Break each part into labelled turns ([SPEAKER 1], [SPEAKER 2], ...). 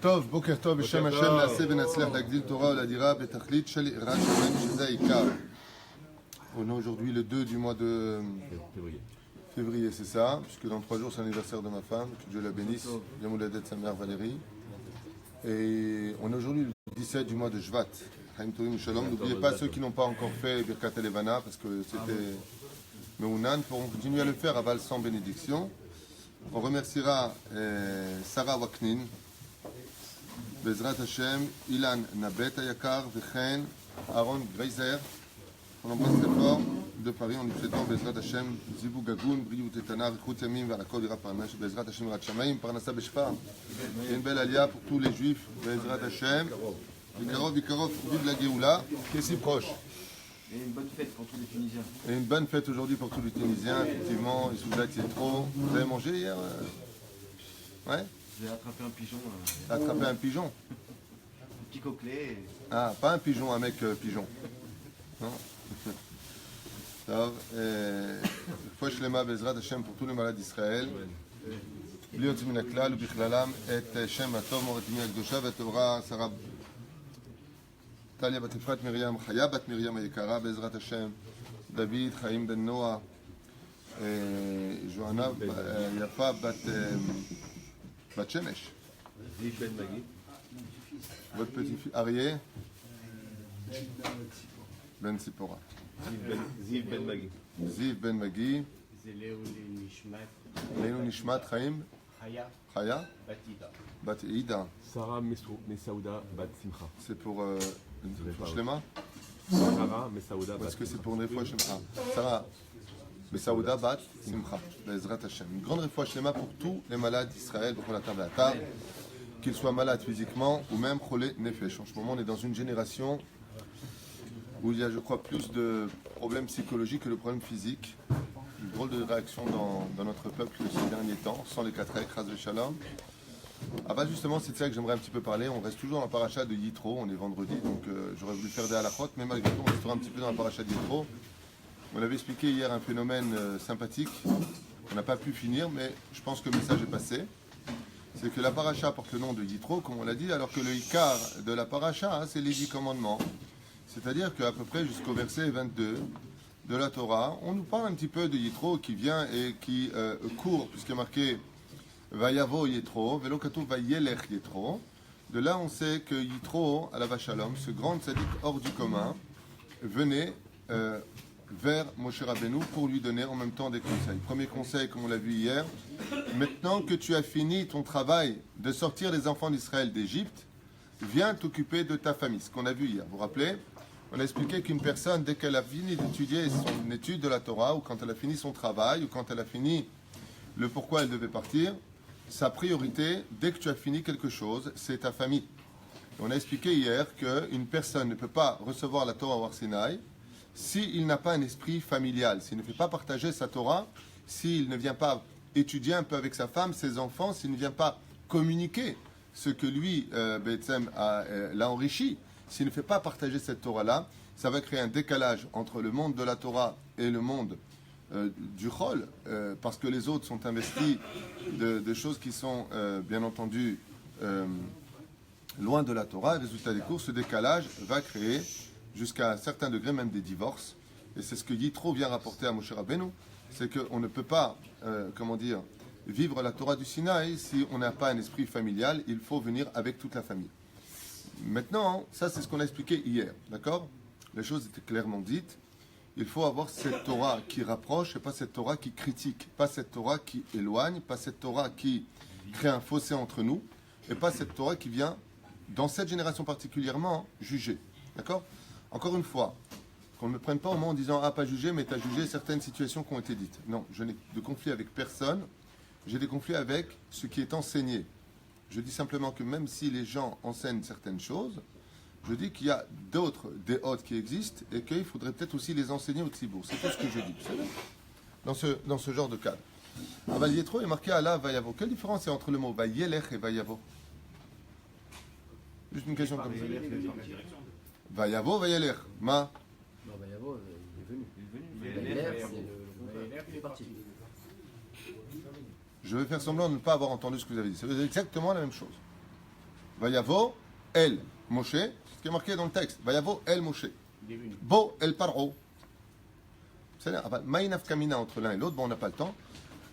[SPEAKER 1] טוב, בוקר טוב, בשם השם נעשה ונצליח להגדיל תורה ולדירה בתכלית של יראת שמיים שזה העיקר. On est aujourd'hui le 2 du mois de février, c'est ça, puisque dans 3 jours c'est l'anniversaire de ma femme, que Dieu la bénisse, bien mouladet de sa mère Valérie. Et on est aujourd'hui le 17 du mois de Shvat. Chaim Tovim Shalom, n'oubliez pas ceux qui n'ont pas encore fait Birkat Elevana, parce que c'était Meunan, pourront continuer à le faire à Val sans bénédiction. On remerciera Sarah Waknin, Bezrat Hashem, Ilan Nabet Ayakar, Vechen, Aaron Greiser. On embrasse très fort de Paris, on lui souhaite Bezrat Hashem, Zibou Gagoun, Briou Tetana, Rikhut Yamim, Varakol Ira Parnash, Bezrat Hashem Rat Shamaim, Parnassa Beshfa. Et une belle alia pour tous les juifs, Bezrat Hashem. Vikarov, vive la Géoula, qui est si proche.
[SPEAKER 2] Et une bonne fête pour tous les Tunisiens.
[SPEAKER 1] Et une bonne fête aujourd'hui pour tous les Tunisiens, effectivement. Ils sont là, c'est trop. Vous avez mangé hier? Ouais?
[SPEAKER 2] J'ai attrapé un pigeon.
[SPEAKER 1] Attrapé un pigeon?
[SPEAKER 2] Un petit coquelet.
[SPEAKER 1] Ah, pas un pigeon, un mec pigeon. Non? Fouach Lema Bezrat Hashem pour tous les malades d'Israël. בלי יוצא מן הכלל ובכללם את שם הטוב מורתימי הקדושה והטהורה שרה טליה בת אפרת מרים, חיה בת מרים היקרה בעזרת השם, דוד חיים בן נועה, ז'ואנה יפה בת שמש,
[SPEAKER 3] זיו בן מגי,
[SPEAKER 1] votre petit fils אריה בן ציפורה,
[SPEAKER 3] זיו בן מגי,
[SPEAKER 1] זיו בן מגי,
[SPEAKER 4] זה
[SPEAKER 1] לעילוי נשמת חיים חיה בת עידה.
[SPEAKER 3] Sarah Messaouda Bat Simcha.
[SPEAKER 1] C'est pour une fois Shlema?
[SPEAKER 3] Sarah Messaouda Bat
[SPEAKER 1] Est-ce que c'est pour une réfoua Shlema? Sarah Messaouda Bat Simcha. Bezrat Hashem. Une grande réfoua Shlema pour tous les malades d'Israël, qu'ils soient malades physiquement ou même cholé nefesh. En ce moment, on est dans une génération où il y a, je crois, plus de problèmes psychologiques que de problèmes physiques. Une drôle de réaction dans notre peuple ces derniers temps, sans les quatre écras de Shalom. Ah bah justement, c'est de ça que j'aimerais un petit peu parler. On reste toujours dans la paracha de Yitro, on est vendredi, donc j'aurais voulu faire des halachot, mais malgré tout, on restera un petit peu dans la paracha de Yitro. On avait expliqué hier un phénomène sympathique, on n'a pas pu finir, mais je pense que le message est passé. C'est que la paracha porte le nom de Yitro, comme on l'a dit, alors que le Ikar de la paracha, c'est les 10 commandements. C'est-à-dire qu'à peu près jusqu'au verset 22 de la Torah, on nous parle un petit peu de Yitro qui vient et qui court, puisqu'il est marqué Vayavo Yitro, Velo Katuv Vayelech Yitro. De là, on sait que Yitro, à la Vachalom, ce grand tzaddik hors du commun, venait vers Moshe Rabbeinu pour lui donner en même temps des conseils. Premier conseil, comme on l'a vu hier, maintenant que tu as fini ton travail de sortir les enfants d'Israël d'Égypte, viens t'occuper de ta famille. Ce qu'on a vu hier, vous vous rappelez? On a expliqué qu'une personne, dès qu'elle a fini d'étudier son étude de la Torah, ou quand elle a fini son travail, ou quand elle a fini le pourquoi elle devait partir, sa priorité, dès que tu as fini quelque chose, c'est ta famille. Et on a expliqué hier qu'une personne ne peut pas recevoir la Torah au Har Sinaï s'il n'a pas un esprit familial, s'il ne fait pas partager sa Torah, s'il ne vient pas étudier un peu avec sa femme, ses enfants, s'il ne vient pas communiquer ce que lui, l'a enrichi, s'il ne fait pas partager cette Torah-là, ça va créer un décalage entre le monde de la Torah et le monde du Chol, parce que les autres sont investis de choses qui sont, bien entendu, loin de la Torah. Et résultat des cours, ce décalage va créer, jusqu'à un certain degré, même des divorces. Et c'est ce que Yitro vient rapporter à Moshe Rabbeinu, c'est qu'on ne peut pas, vivre la Torah du Sinaï si on n'a pas un esprit familial. Il faut venir avec toute la famille. Maintenant, ça c'est ce qu'on a expliqué hier, d'accord? Les choses étaient clairement dites. Il faut avoir cette Torah qui rapproche et pas cette Torah qui critique, pas cette Torah qui éloigne, pas cette Torah qui crée un fossé entre nous, et pas cette Torah qui vient, dans cette génération particulièrement, juger. D'accord? Encore une fois, qu'on ne me prenne pas au mot en disant « Ah, pas juger, mais tu as jugé certaines situations qui ont été dites. » Non, je n'ai de conflit avec personne, j'ai des conflits avec ce qui est enseigné. Je dis simplement que même si les gens enseignent certaines choses, je dis qu'il y a d'autres déotes qui existent et qu'il faudrait peut-être aussi les enseigner au Tzibour. C'est tout ce que je dis. Dans ce genre de cadre. Aval Yitro est marqué Allah Vayavo. Quelle différence il y a entre le mot Vayelech et Vayavo? Juste une question comme ça. Vayavo, Vayelech. Ma?
[SPEAKER 5] Non, Vayavo, il est venu.
[SPEAKER 2] Il est venu.
[SPEAKER 5] Il est parti.
[SPEAKER 1] Je vais faire semblant de ne pas avoir entendu ce que vous avez dit. C'est exactement la même chose. Vayavo El Moshe, ce qui est marqué dans le texte. Vayavo El Moshe.
[SPEAKER 5] Il est venu.
[SPEAKER 1] Bo El Paro. C'est-à-dire, Maïnaf Kamina entre l'un et l'autre, bon, on n'a pas le temps.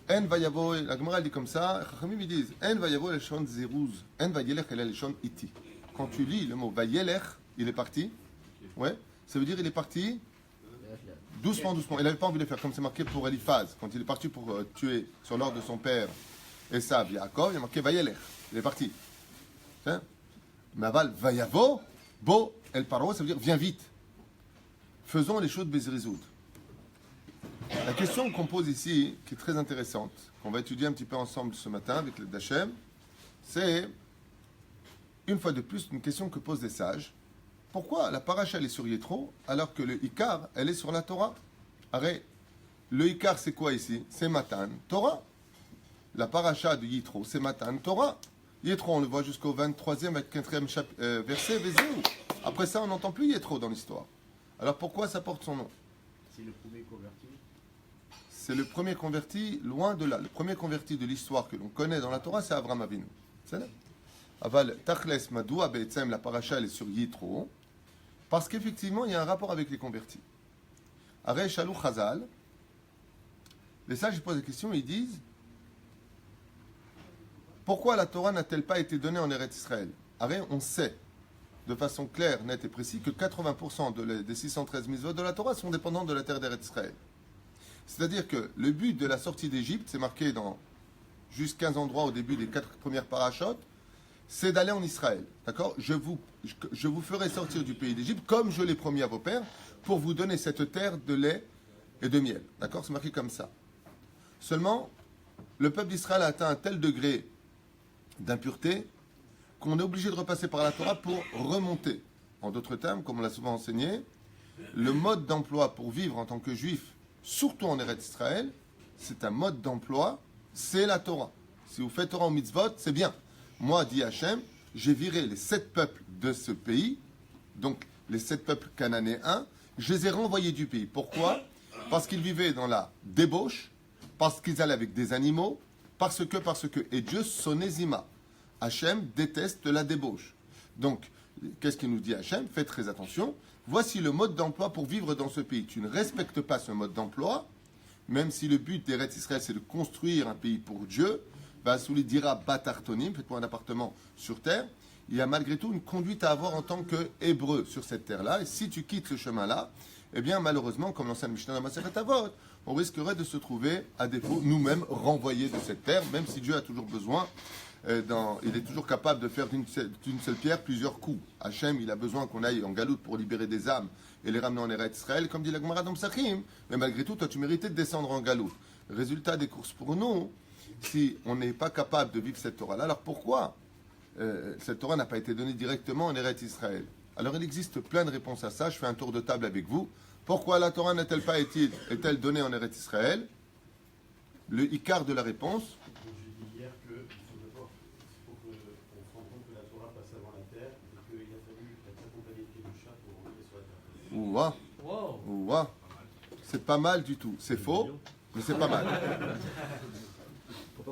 [SPEAKER 1] En Vayavo, la Gemara dit comme ça, Chachamim ils disent, En Vayavo El Shon Ziruz, En Vayelech El Shon Iti. Quand tu lis le mot Vayelech, il est parti. Ouais, ça veut dire il est parti doucement, doucement. Il n'avait pas envie de le faire comme c'est marqué pour Eliphaz. Quand il est parti pour tuer sur l'ordre de son père Esav, Yaakov, il a marqué Vayelech. Il est parti. Hein? Mais aval, Vayavo, Bo El Paro, ça veut dire viens vite. Faisons les choses Bezrizout. La question qu'on pose ici, qui est très intéressante, qu'on va étudier un petit peu ensemble ce matin avec le Dachem, c'est, une fois de plus, une question que posent les sages. Pourquoi la paracha elle est sur Yétro alors que le Ikar elle est sur la Torah? Arrête, le Ikar c'est quoi ici? C'est Matan Torah. La paracha de Yétro c'est Matan Torah. Yétro on le voit jusqu'au 23e et 4e verset. Vezeu. Après ça on n'entend plus Yétro dans l'histoire. Alors pourquoi ça porte son nom?
[SPEAKER 5] C'est le premier converti.
[SPEAKER 1] C'est le premier converti, loin de là. Le premier converti de l'histoire que l'on connaît dans la Torah c'est Avraham Avinu. C'est là. Aval Tachles Madoua Be'etzem, la paracha elle est sur Yétro. Parce qu'effectivement, il y a un rapport avec les convertis. Arei Shalou Chazal, les sages posent la question, ils disent pourquoi la Torah n'a-t-elle pas été donnée en Eretz Israël? Arei, on sait de façon claire, nette et précise que 80% des 613 mitzvot de la Torah sont dépendants de la terre d'Eretz Israël. C'est-à-dire que le but de la sortie d'Égypte, c'est marqué dans juste 15 endroits au début des 4 premières parachutes, c'est d'aller en Israël. D'accord? Je vous ferai sortir du pays d'Égypte comme je l'ai promis à vos pères pour vous donner cette terre de lait et de miel. D'accord? C'est marqué comme ça. Seulement, le peuple d'Israël a atteint un tel degré d'impureté qu'on est obligé de repasser par la Torah pour remonter. En d'autres termes, comme on l'a souvent enseigné, le mode d'emploi pour vivre en tant que juif, surtout en Eretz Israël, c'est un mode d'emploi, c'est la Torah. Si vous faites Torah au mitzvot, c'est bien. Moi, dit Hachem, j'ai viré les 7 peuples de ce pays, donc les 7 peuples cananéens, je les ai renvoyés du pays. Pourquoi? Parce qu'ils vivaient dans la débauche, parce qu'ils allaient avec des animaux, parce que, et Dieu, sonésima. Hachem déteste la débauche. Donc, qu'est-ce qu'il nous dit Hachem? Faites très attention. Voici le mode d'emploi pour vivre dans ce pays. Tu ne respectes pas ce mode d'emploi, même si le but d'Eretz Israël, c'est de construire un pays pour Dieu. Souli dira Batartonim, faites-moi un appartement sur terre. Il y a malgré tout une conduite à avoir en tant qu'hébreu sur cette terre-là. Et si tu quittes ce chemin-là, eh bien malheureusement, comme l'enseigne Mishnah dans Masechet Avot, on risquerait de se trouver, à défaut, nous-mêmes renvoyés de cette terre, même si Dieu a toujours besoin, il est toujours capable de faire d'une seule pierre plusieurs coups. Hachem, il a besoin qu'on aille en galoute pour libérer des âmes et les ramener en Eretz Israël, comme dit la Gemara dans Psachim. Mais malgré tout, toi, tu méritais de descendre en galoute. Résultat des courses pour nous, si on n'est pas capable de vivre cette Torah-là, alors pourquoi cette Torah n'a pas été donnée directement en Eretz Israël? Alors il existe plein de réponses à ça. Je fais un tour de table avec vous. Pourquoi la Torah n'a-t-elle pas est-elle donnée en Eretz Israël? Le Icar de la réponse.
[SPEAKER 4] Je dis hier que pour qu'on se rende compte que la Torah passe avant la terre et qu'il a fallu être accompagné de Kedusha pour rentrer sur la terre.
[SPEAKER 1] Ouah. Ouah. C'est pas mal du tout. C'est faux, mais c'est pas mal.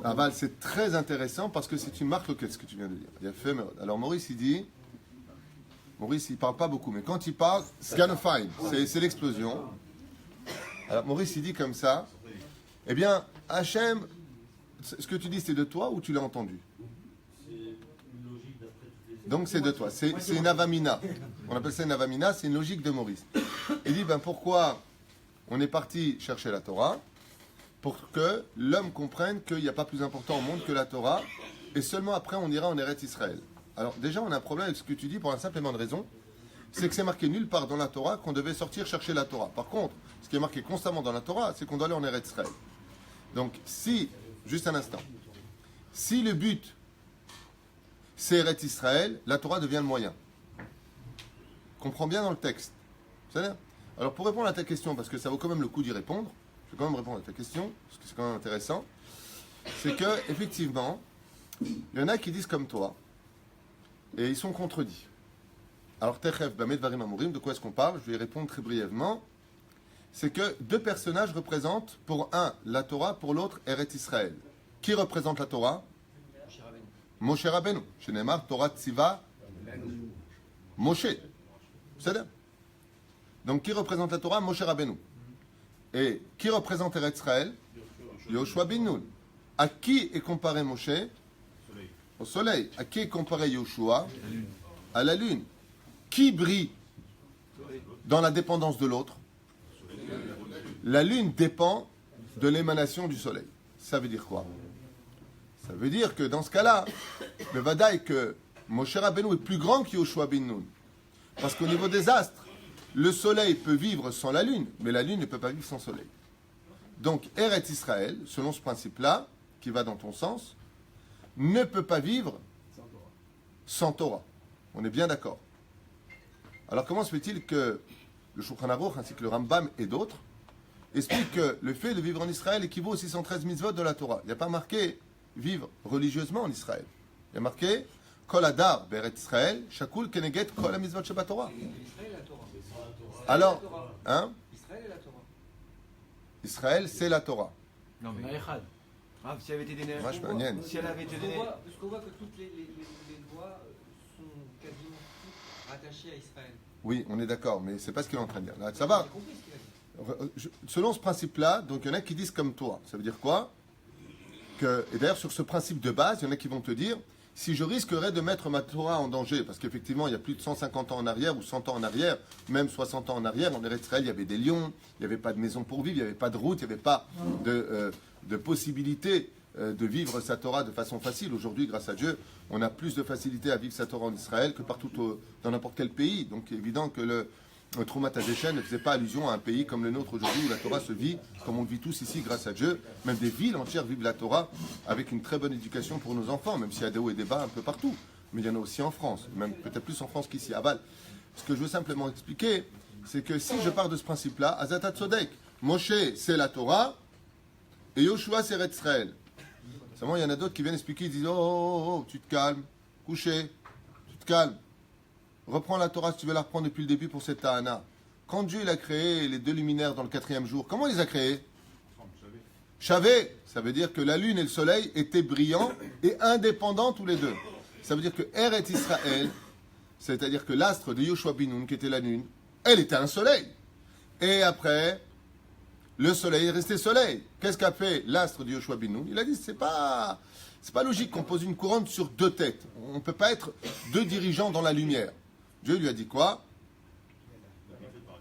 [SPEAKER 1] Aval, c'est très intéressant parce que c'est une marque locale, ce que tu viens de dire. Il a fait, alors Maurice, il parle pas beaucoup, mais quand il parle, c'est gonna find, c'est l'explosion. Alors Maurice, il dit comme ça, eh bien, Hachem, ce que tu dis, c'est de toi ou tu l'as entendu?
[SPEAKER 4] C'est une logique d'après toutes les...
[SPEAKER 1] Donc c'est de toi, c'est une avamina. On appelle ça une avamina, c'est une logique de Maurice. Il dit, ben pourquoi on est parti chercher la Torah? Pour que l'homme comprenne qu'il n'y a pas plus important au monde que la Torah, et seulement après on ira en Eretz Israël. Alors déjà on a un problème avec ce que tu dis pour la simple et bonne raison, c'est que c'est marqué nulle part dans la Torah qu'on devait sortir chercher la Torah. Par contre, ce qui est marqué constamment dans la Torah, c'est qu'on doit aller en Eretz Israël. Donc si, juste un instant, si le but c'est Eretz Israël, la Torah devient le moyen. Comprends bien dans le texte. C'est-à-dire, alors pour répondre à ta question, parce que ça vaut quand même le coup d'y répondre, je vais quand même répondre à ta question, parce que c'est quand même intéressant, c'est que, effectivement, il y en a qui disent comme toi, et ils sont contredits. Alors, Techef, Bamed, Varim, Amourim, de quoi est-ce qu'on parle? Je vais y répondre très brièvement. C'est que deux personnages représentent, pour un, la Torah, pour l'autre, Eretz Israël. Qui représente la Torah? Moshe Rabbeinu. Shenemar Torah Tziva Moshe. C'est ça. Donc qui représente la Torah? Moshe Rabbeinu. Et qui représente Eretz Israël? Yoshua bin Nun. À qui est comparé Moshe? Au soleil. À qui est comparé Yoshua? À la lune. Qui brille dans la dépendance de l'autre? La lune dépend de l'émanation du soleil. Ça veut dire quoi? Ça veut dire que dans ce cas-là, le Vadaï que Moshe Rabbeinu est plus grand que Yoshua bin Nun. Parce qu'au niveau des astres, le soleil peut vivre sans la lune, mais la lune ne peut pas vivre sans soleil. Donc Eretz Israël, selon ce principe-là, qui va dans ton sens, ne peut pas vivre sans Torah. On est bien d'accord. Alors comment se fait-il que le Shulchan Aruch ainsi que le Rambam et d'autres expliquent que le fait de vivre en Israël équivaut aux 613 mitzvot de la Torah? Il n'y a pas marqué vivre religieusement en Israël. Il y a marqué Kol Adar Beret Israël, Shakul Keneget Kol HaMitzvot Shabbat Torah. Alors, hein?
[SPEAKER 6] Israël est la Torah.
[SPEAKER 1] Israël, c'est la Torah.
[SPEAKER 2] Non mais. Ah, si elle avait été donnée.
[SPEAKER 1] Moi, je peux rien.
[SPEAKER 2] Si elle avait été donnée.
[SPEAKER 6] Parce qu'on voit que toutes les lois sont quasiment toutes rattachées à Israël.
[SPEAKER 1] Oui, on est d'accord, mais c'est pas ce qu'il est en train de dire. Là, ça va.
[SPEAKER 6] J'ai compris ce qu'il a dit.
[SPEAKER 1] Selon ce principe-là, donc il y en a qui disent comme toi. Ça veut dire quoi? Et d'ailleurs, sur ce principe de base, il y en a qui vont te dire, si je risquerais de mettre ma Torah en danger, parce qu'effectivement, il y a plus de 150 ans en arrière, ou 100 ans en arrière, même 60 ans en arrière, en Eretz Israël, il y avait des lions, il n'y avait pas de maison pour vivre, il n'y avait pas de route, il n'y avait pas de possibilité de vivre sa Torah de façon facile. Aujourd'hui, grâce à Dieu, on a plus de facilité à vivre sa Torah en Israël que partout dans n'importe quel pays. Donc, il est évident que le Troumat Hadeshen ne faisait pas allusion à un pays comme le nôtre aujourd'hui où la Torah se vit comme on le vit tous ici grâce à Dieu. Même des villes entières vivent la Torah avec une très bonne éducation pour nos enfants, même s'il y a des hauts et des bas un peu partout. Mais il y en a aussi en France, même peut-être plus en France qu'ici à Bâle. Ce que je veux simplement expliquer, c'est que si je pars de ce principe-là, Azatat Sodek, Moshe c'est la Torah et Yoshua c'est Eretz Israël. Seulement il y en a d'autres qui viennent expliquer, ils disent oh, tu te calmes, couché, tu te calmes. Reprends la Torah si tu veux la reprendre depuis le début pour cette Tahana. Quand Dieu il a créé les deux luminaires dans le 4e jour, comment il les a créés? Chavé, ça veut dire que la lune et le soleil étaient brillants et indépendants tous les deux. Ça veut dire que Eretz Israël, c'est-à-dire que l'astre de Yoshua bin Nun, qui était la lune, elle était un soleil. Et après, le soleil est resté soleil. Qu'est-ce qu'a fait l'astre de Yoshua bin Nun? Il a dit, c'est pas logique qu'on pose une couronne sur deux têtes. On ne peut pas être deux dirigeants dans la lumière. Dieu lui a dit quoi?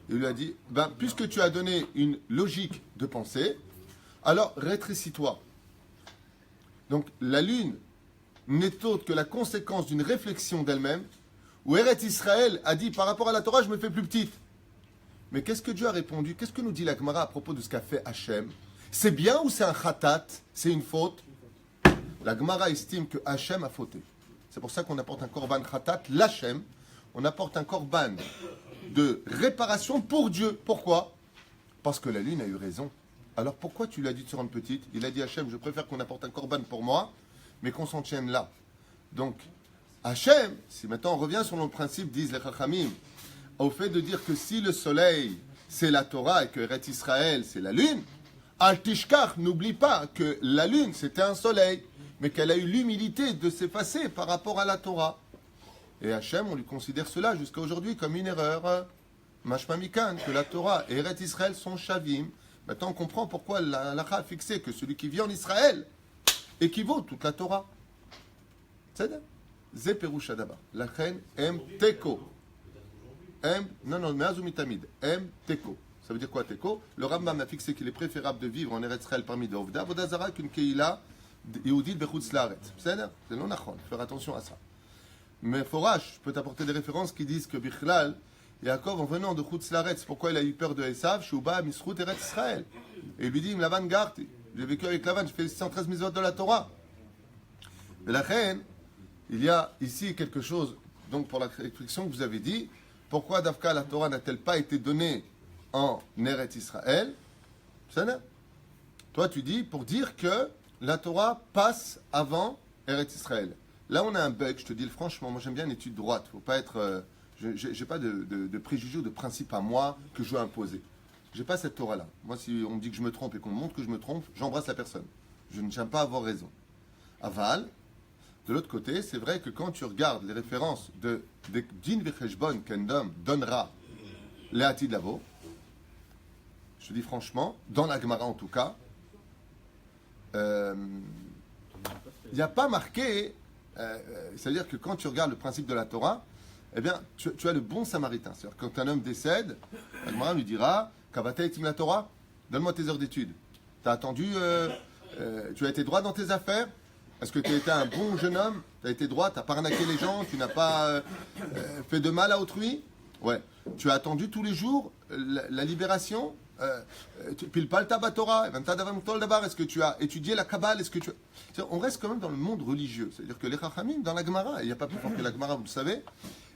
[SPEAKER 1] Il lui a dit, puisque tu as donné une logique de pensée, alors rétrécis-toi. Donc la lune n'est autre que la conséquence d'une réflexion d'elle-même, où Eretz Israël a dit, par rapport à la Torah, je me fais plus petite. Mais qu'est-ce que Dieu a répondu? Qu'est-ce que nous dit la Gemara à propos de ce qu'a fait Hachem? C'est bien ou c'est un khatat? C'est une faute? La Gemara estime que Hachem a fauté. C'est pour ça qu'on apporte un korban khatat, l'Hachem. On apporte un korban de réparation pour Dieu. Pourquoi? Parce que la lune a eu raison. Alors pourquoi tu l'as dit de se rendre petite? Il a dit Hachem, je préfère qu'on apporte un korban pour moi, mais qu'on s'en tienne là. Donc, Hachem, si maintenant on revient sur le principe, disent les Chachamim, au fait de dire que si le soleil c'est la Torah et que Eretz Israël c'est la lune, Al Tishkach, n'oublie pas que la lune c'était un soleil, mais qu'elle a eu l'humilité de s'effacer par rapport à la Torah. Et Hachem, on lui considère cela jusqu'à aujourd'hui comme une erreur. Mashma Mikan, que la Torah et Eretz Israël sont shavim. Maintenant, on comprend pourquoi l'Alacha a fixé que celui qui vit en Israël équivaut toute la Torah. C'est Zé Peroucha d'abord. La reine M Teko. Meazumitamid. M Teko. Ça veut dire quoi Teko? Le Rambam a fixé qu'il est préférable de vivre en Eretz Israël parmi des Ovda, Vodazara qu'une Keila Yehoudit Bechutz Laaretz. C'est non nachon. Faire attention à ça. Mais Forash, je peux t'apporter des références qui disent que Bichlal, Yaakov, en venant de Chutz Laaretz, pourquoi il a eu peur de Esav, Shuba, Misrut, Eretz Israël. Et il lui dit, Lavan Garti, j'ai vécu avec Lavan, j'ai fait 613 mitzvot de la Torah. Mais la reine, il y a ici quelque chose, donc pour la réflexion que vous avez dit, pourquoi Davka, la Torah n'a-t-elle pas été donnée en Eretz Israël? Toi, tu dis, pour dire que la Torah passe avant Eretz Israël. Là, on a un bug, je te dis franchement, moi j'aime bien une étude droite. Faut pas être, j'ai pas de préjugés ou de principes à moi que je veux imposer. J'ai pas cette Torah-là. Moi, si on me dit que je me trompe et qu'on me montre que je me trompe, j'embrasse la personne. Je n'aime pas avoir raison. Aval, De l'autre côté, c'est vrai que quand tu regardes les références de Din Vecheshbon qu'un homme donnera Le'atid Lavo, je te dis franchement, dans la Gemara en tout cas, il n'y a pas marqué, c'est-à-dire que quand tu regardes le principe de la Torah, eh bien, tu as le bon samaritain. C'est-à-dire quand un homme décède, la Gemara lui dira, Kavata etim la Torah, donne-moi tes heures d'études. Tu as attendu, tu as été droit dans tes affaires. Est-ce que tu as été un bon jeune homme? Tu as été droit, tu n'as pas arnaqué les gens, tu n'as pas fait de mal à autrui? Ouais. Tu as attendu tous les jours la libération? Tu piles pas le tabac Torah? Est-ce que tu as étudié la Kabbale? Est-ce que tu On reste quand même dans le monde religieux. C'est-à-dire que les Chachamim, dans la Gemara, il n'y a pas plus fort que la Gemara, vous le savez.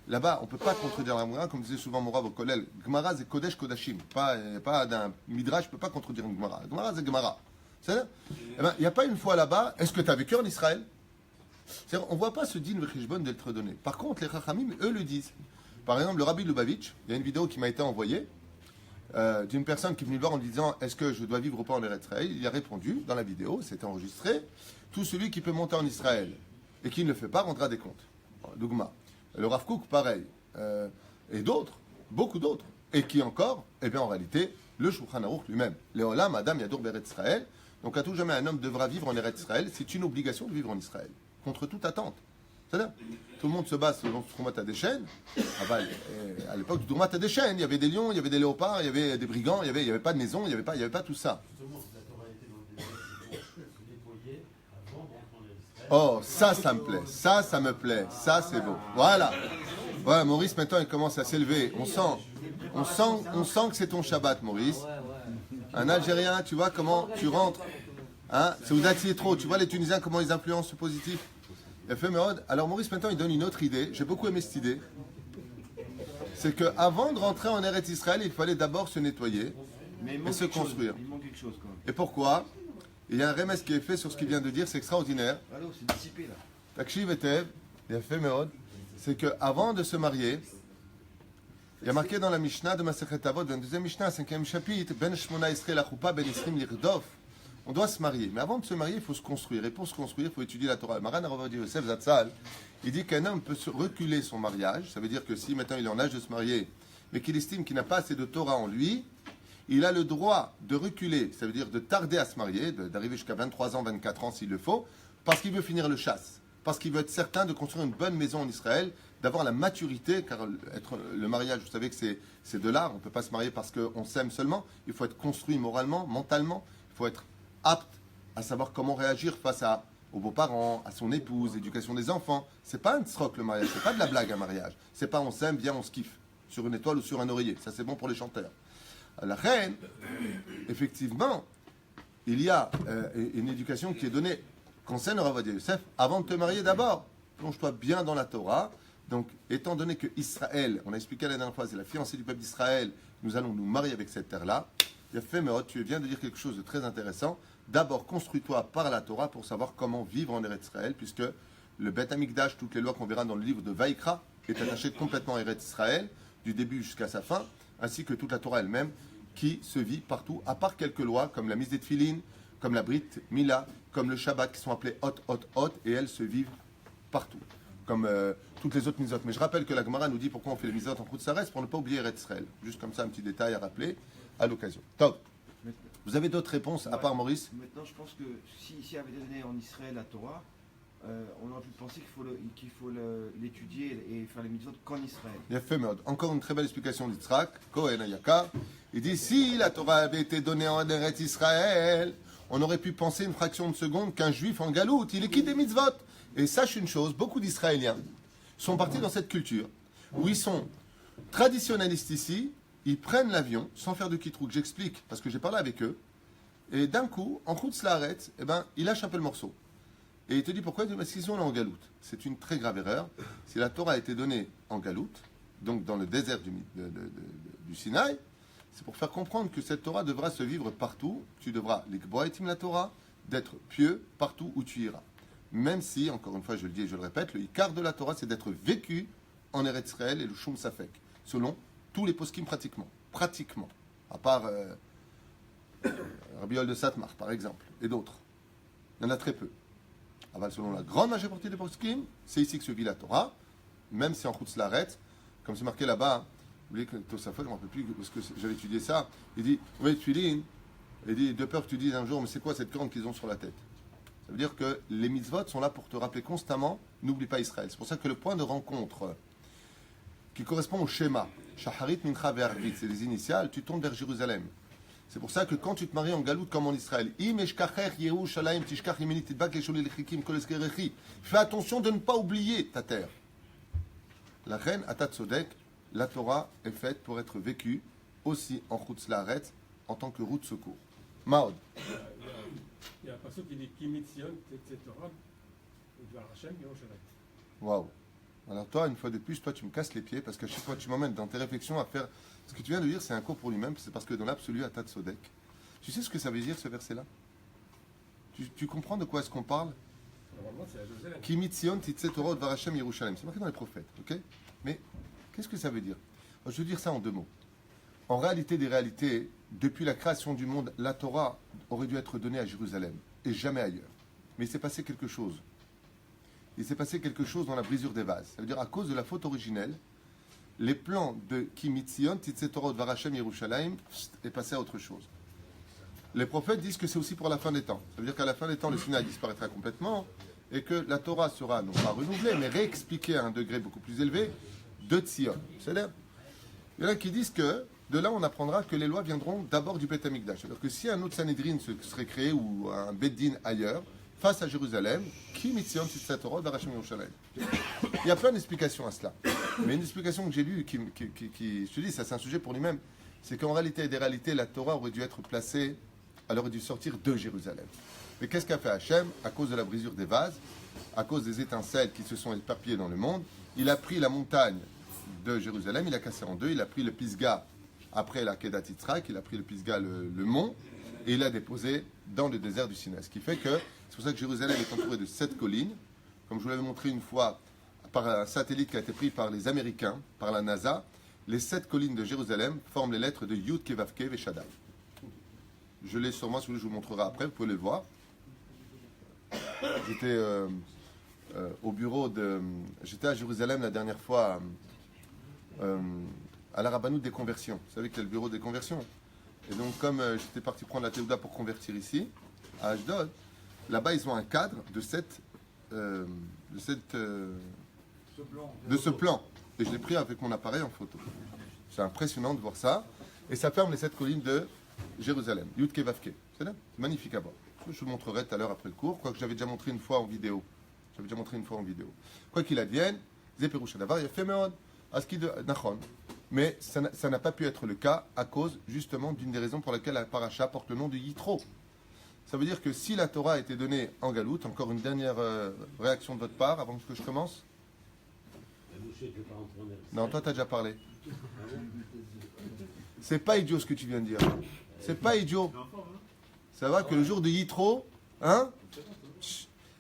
[SPEAKER 1] Là-bas, on ne peut pas contredire la Gemara, comme disait souvent mon Rav au Kollel. Gemara, c'est Kodesh Kodashim. Pas d'un Midrash, je ne peux pas contredire une Gemara. Gemara, c'est Gemara. C'est-à-dire, eh ben, il n'y a pas une fois là-bas, est-ce que tu as vécu en Israël? C'est-à-dire, on ne voit pas ce din vechishbon d'être donné. Par contre, les Chachamim, eux, le disent. Par exemple, le Rabbi Lubavitch, il y a une vidéo qui m'a été envoyée d'une personne qui est venue le voir en lui disant, est-ce que je dois vivre ou pas en Israël? Il a répondu dans la vidéo, c'était enregistré, tout celui qui peut monter en Israël et qui ne le fait pas rendra des comptes. Dougma. Le Rav Kook, pareil. Et d'autres, beaucoup d'autres. Et qui encore, eh bien en réalité, le Shulchan Aruch lui-même. Léolam, Adam, Yadour, Beret Israël. Donc à tout jamais, un homme devra vivre en Eretz Israël. C'est une obligation de vivre en Israël. Contre toute attente. C'est-à-dire, tout le monde se base selon Troumat Hadeshen. À l'époque du Troumat Hadeshen, il y avait des lions, il y avait des léopards, il y avait des brigands, il n'y avait pas de maison, il n'y avait pas tout ça.
[SPEAKER 4] Justement, si la Torah était dans le désert, c'est bon, se nettoyer avant d'entrer en Israël.
[SPEAKER 1] Oh, ça me plaît. Ça me plaît. Ça, c'est beau. Voilà. Voilà, Maurice, maintenant, il commence à s'élever. On sent que c'est ton Shabbat, Maurice. Un Algérien, tu vois comment tu rentres. Hein, c'est Oudaxi trop. Tu vois les Tunisiens, comment ils influencent ce positif. Il a fait Méhod. Alors, Maurice, maintenant, il donne une autre idée. J'ai beaucoup aimé cette idée. C'est qu'avant de rentrer en Eretz Israël, il fallait d'abord se nettoyer et se construire.
[SPEAKER 2] Il manque quelque chose quand même.
[SPEAKER 1] Et pourquoi? Il y a un remède qui est fait sur ce qu'il vient de dire, c'est extraordinaire.
[SPEAKER 2] Allô, c'est dissipé là.
[SPEAKER 1] Takshiv Etev, il a fait Méhod. C'est qu'avant de se marier, il y a marqué dans la Mishnah de Masechet Avot, 22e Mishnah, 5e chapitre, Ben Shmona Israël Achoupa, Ben Isrim Lirdof. On doit se marier. Mais avant de se marier, il faut se construire. Et pour se construire, il faut étudier la Torah. Maran Aravadia Yosef Zatzal, il dit qu'un homme peut se reculer son mariage. Ça veut dire que si maintenant il est en âge de se marier, mais qu'il estime qu'il n'a pas assez de Torah en lui, il a le droit de reculer. Ça veut dire de tarder à se marier, d'arriver jusqu'à 23 ans, 24 ans s'il le faut, parce qu'il veut finir le chasse. Parce qu'il veut être certain de construire une bonne maison en Israël, d'avoir la maturité, car le mariage, vous savez que c'est de l'art, on ne peut pas se marier parce qu'on s'aime seulement, il faut être construit moralement, mentalement, il faut être apte à savoir comment réagir face aux beaux-parents, à son épouse, l'éducation des enfants. C'est pas un tsrok le mariage, c'est pas de la blague un mariage, c'est pas on s'aime, viens on se kiffe, sur une étoile ou sur un oreiller, ça c'est bon pour les chanteurs. La reine, effectivement, il y a une éducation qui est donnée. Concerne Rav Ovadia Yosef, avant de te marier d'abord, plonge-toi bien dans la Torah. Donc, étant donné que Israël, on a expliqué la dernière fois, c'est la fiancée du peuple d'Israël, nous allons nous marier avec cette terre-là. Il a fait, mais tu viens de dire quelque chose de très intéressant. D'abord, construis-toi par la Torah pour savoir comment vivre en Eretz Israël, puisque le Beth Amikdash, toutes les lois qu'on verra dans le livre de Vaïkra, est attaché complètement à Eretz Israël, du début jusqu'à sa fin, ainsi que toute la Torah elle-même, qui se vit partout, à part quelques lois, comme la mise des Tfilin, comme la Brit Mila, comme le Shabbat, qui sont appelés Hot, et elles se vivent partout, comme toutes les autres mitzvot. Mais je rappelle que la Gemara nous dit pourquoi on fait les mitzvot en Chutz La'aretz, pour ne pas oublier Eretz Israël. Juste comme ça, un petit détail à rappeler à l'occasion. Top. Vous avez d'autres réponses, à part Maurice?
[SPEAKER 2] Maintenant, je pense que si avait été donné en Israël la Torah, on aurait pu penser qu'il faut l'étudier et faire les mitzvot qu'en Israël.
[SPEAKER 1] Il a fait mode. Encore une très belle explication d'Yitzhak, Kohen Ayaka. Il dit, si la Torah avait été donnée en Eretz Israël, on aurait pu penser une fraction de seconde qu'un juif en galoute, il est qui des mitzvot? Et sache une chose, beaucoup d'Israéliens sont partis dans cette culture, où ils sont traditionnalistes ici, ils prennent l'avion sans faire de kitrouk. J'explique, parce que j'ai parlé avec eux, et d'un coup, en Chutz La'aretz, il lâche un peu le morceau. Et il te dit pourquoi? Il dit parce qu'ils sont là en galoute. C'est une très grave erreur. Si la Torah a été donnée en galoute, donc dans le désert du Sinaï, c'est pour faire comprendre que cette Torah devra se vivre partout. Tu devras, l'ikboatim la Torah, d'être pieux partout où tu iras. Même si, encore une fois, je le dis et je le répète, le ikar de la Torah, c'est d'être vécu en Eretz Israël et le Shum Safek, selon tous les poskim pratiquement, à part Rabbi Yol de Satmar, par exemple, et d'autres. Il y en a très peu. Aval, selon la grande majorité des poskim, c'est ici que se vit la Torah, même si en Chutz Laaretz, comme c'est marqué là-bas, vous voyez que Tosafot, je ne me rappelle plus parce que j'avais étudié ça, il dit, oui, Tuilin, il dit, de peur que tu dises un jour, mais c'est quoi cette corne qu'ils ont sur la tête? Ça veut dire que les mitzvot sont là pour te rappeler constamment, n'oublie pas Israël. C'est pour ça que le point de rencontre qui correspond au schéma, Shaharit, Mincha, Ve'arvit, c'est les initiales, tu tombes vers Jérusalem. C'est pour ça que quand tu te maries en galoute comme en Israël, fais attention de ne pas oublier ta terre. La reine Atat Sodek, la Torah est faite pour être vécue aussi en Chutz Laaretz en tant que route de secours. Maod.
[SPEAKER 7] Il y a un passage qui dit Kimitzion, etc. Hashem, Yerushalayim.
[SPEAKER 1] Waouh. Alors toi, une fois de plus, toi tu me casses les pieds parce que chaque fois tu m'emmènes dans tes réflexions à faire... Ce que tu viens de dire, c'est un cours pour lui-même, c'est parce que dans l'absolu, Atat Sodek, tu sais ce que ça veut dire ce verset-là? Tu comprends de quoi est-ce qu'on parle?
[SPEAKER 7] Normalement, c'est à Jérusalem.
[SPEAKER 1] Kimitzion, Titze Torah, Dvar Hashem, Yerushalayim. C'est marqué dans les prophètes, ok? Mais qu'est-ce que ça veut dire? Je veux dire ça en deux mots. En réalité des réalités, depuis la création du monde, la Torah aurait dû être donnée à Jérusalem et jamais ailleurs. Mais il s'est passé quelque chose. Il s'est passé quelque chose dans la brisure des vases. Ça veut dire à cause de la faute originelle, les plans de Kimitzion, Titze Torah, Dvar Hashem, Yerushalayim est passé à autre chose. Les prophètes disent que c'est aussi pour la fin des temps. Ça veut dire qu'à la fin des temps, le Sinaï disparaîtra complètement et que la Torah sera non pas renouvelée, mais réexpliquée à un degré beaucoup plus élevé de Tzion. C'est-à-dire, il y en a qui disent que de là, on apprendra que les lois viendront d'abord du Beth Amikdash. C'est-à-dire que si un autre Sanhedrin serait créé ou un Beddin ailleurs, face à Jérusalem, qui Mitzion Titze Torah d'Arachim Yerushalayim. Il y a plein d'explications à cela. Mais une explication que j'ai lue, qui je te dis, ça c'est un sujet pour lui-même, c'est qu'en réalité des réalités, la Torah aurait dû être placée, elle aurait dû sortir de Jérusalem. Mais qu'est-ce qu'a fait Hachem? À cause de la brisure des vases, à cause des étincelles qui se sont éparpillées dans le monde, il a pris la montagne de Jérusalem, il a cassé en deux, il a pris le Pisga après la Kedat Yitzhak, il a pris le Pisga, le mont, et il l'a déposé dans le désert du Sinaï. Ce qui fait que, c'est pour ça que Jérusalem est entourée de 7 collines, comme je vous l'avais montré une fois par un satellite qui a été pris par les Américains, par la NASA, les 7 collines de Jérusalem forment les lettres de Yud, Kevavke et Shaddai. Je l'ai sur moi, si vous voulez, je vous montrerai après, vous pouvez le voir. J'étais au bureau de... J'étais à Jérusalem la dernière fois à la Rabbanout des conversions. Vous savez qu'il y a le bureau des conversions. Et donc, comme j'étais parti prendre la Théouda pour convertir ici, à Ashdod, là-bas, ils ont un cadre de ce plan. Et je l'ai pris avec mon appareil en photo. C'est impressionnant de voir ça. Et ça ferme les 7 collines de Jérusalem. Yud Kevavke. C'est magnifique à voir. Je vous montrerai tout à l'heure après le cours, quoique j'avais déjà montré une fois en vidéo. Quoi qu'il advienne, Zeperoucha Davar, il y a fait Meod. Aski de Nachon. Mais ça n'a pas pu être le cas à cause justement d'une des raisons pour laquelle la paracha porte le nom de Yitro. Ça veut dire que si la Torah a été donnée en galoute, encore une dernière réaction de votre part avant que je commence. Non, toi tu as déjà parlé. C'est pas idiot ce que tu viens de dire. C'est pas idiot. Ça va que le jour de Yitro, hein?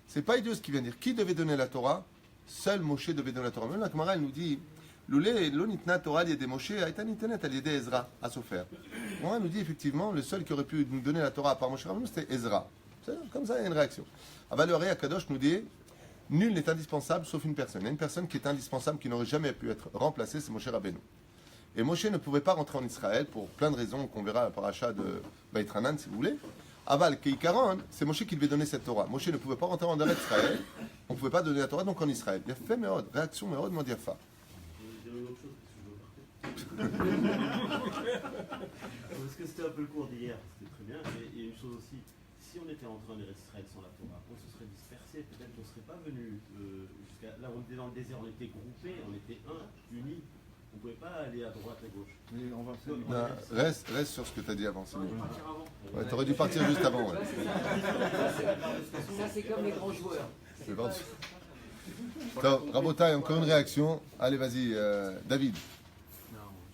[SPEAKER 1] C'est pas idiot ce qu'il vient de dire. Qui devait donner la Torah? Seul Moshe devait donner la Torah. Même la Gemara, elle nous dit Loulé, l'onitna Torah, il y a des Moshe, Aïtan Internet, elle y a des Ezra à Sofer. On nous dit effectivement, le seul qui aurait pu nous donner la Torah à part Moshe Rabbeinu, c'était Ezra. Comme ça, il y a une réaction. Avaloré Akadosh nous dit nul n'est indispensable sauf une personne. Il y a une personne qui est indispensable, qui n'aurait jamais pu être remplacée, c'est Moshe Rabbeinu. Et Moshe ne pouvait pas rentrer en Israël pour plein de raisons qu'on verra à la paracha de Beit Hanan, si vous voulez. Aval Keikaran, c'est Moshe qui devait donner cette Torah. Moshe ne pouvait pas rentrer en Israël, on ne pouvait pas donner la Torah, donc en Israël. Il a fait Meod, réaction Meod Modiafa.
[SPEAKER 4] Parce que c'était un peu le cours d'hier, c'était très bien. Et il y a une chose aussi, si on était entré en Israël sans la Torah, on se serait dispersé, peut-être qu'on ne serait pas venu jusqu'à là, on était dans le désert, on était groupés, on était unis. On ne pouvait pas aller à droite, à gauche.
[SPEAKER 2] Mais on va faire
[SPEAKER 1] Non, reste sur ce que tu as dit avant. Ouais, tu aurais dû partir juste avant. Ouais.
[SPEAKER 8] Ça, c'est comme les grands joueurs.
[SPEAKER 1] C'est bon. Rabotai, encore une réaction. Allez, vas-y, David.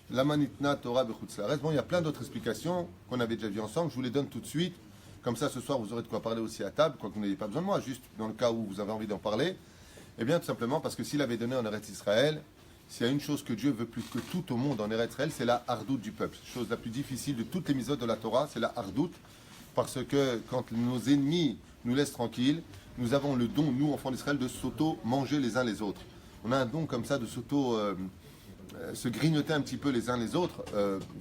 [SPEAKER 1] La manitna Torah bechutz laaretz. Bon, il y a plein d'autres explications qu'on avait déjà vues ensemble. Je vous les donne tout de suite. Comme ça, ce soir, vous aurez de quoi parler aussi à table, quoi que vous n'ayez pas besoin de moi, juste dans le cas où vous avez envie d'en parler. Eh bien, tout simplement parce que s'il avait donné en Eretz Israël, s'il y a une chose que Dieu veut plus que tout au monde en Eretz Israël, c'est la hardoute du peuple. La chose la plus difficile de toutes les mitzvot de la Torah, c'est la hardoute. Parce que quand nos ennemis nous laissent tranquilles, nous avons le don, nous, enfants d'Israël, de s'auto-manger les uns les autres. On a un don comme ça de se grignoter un petit peu les uns les autres,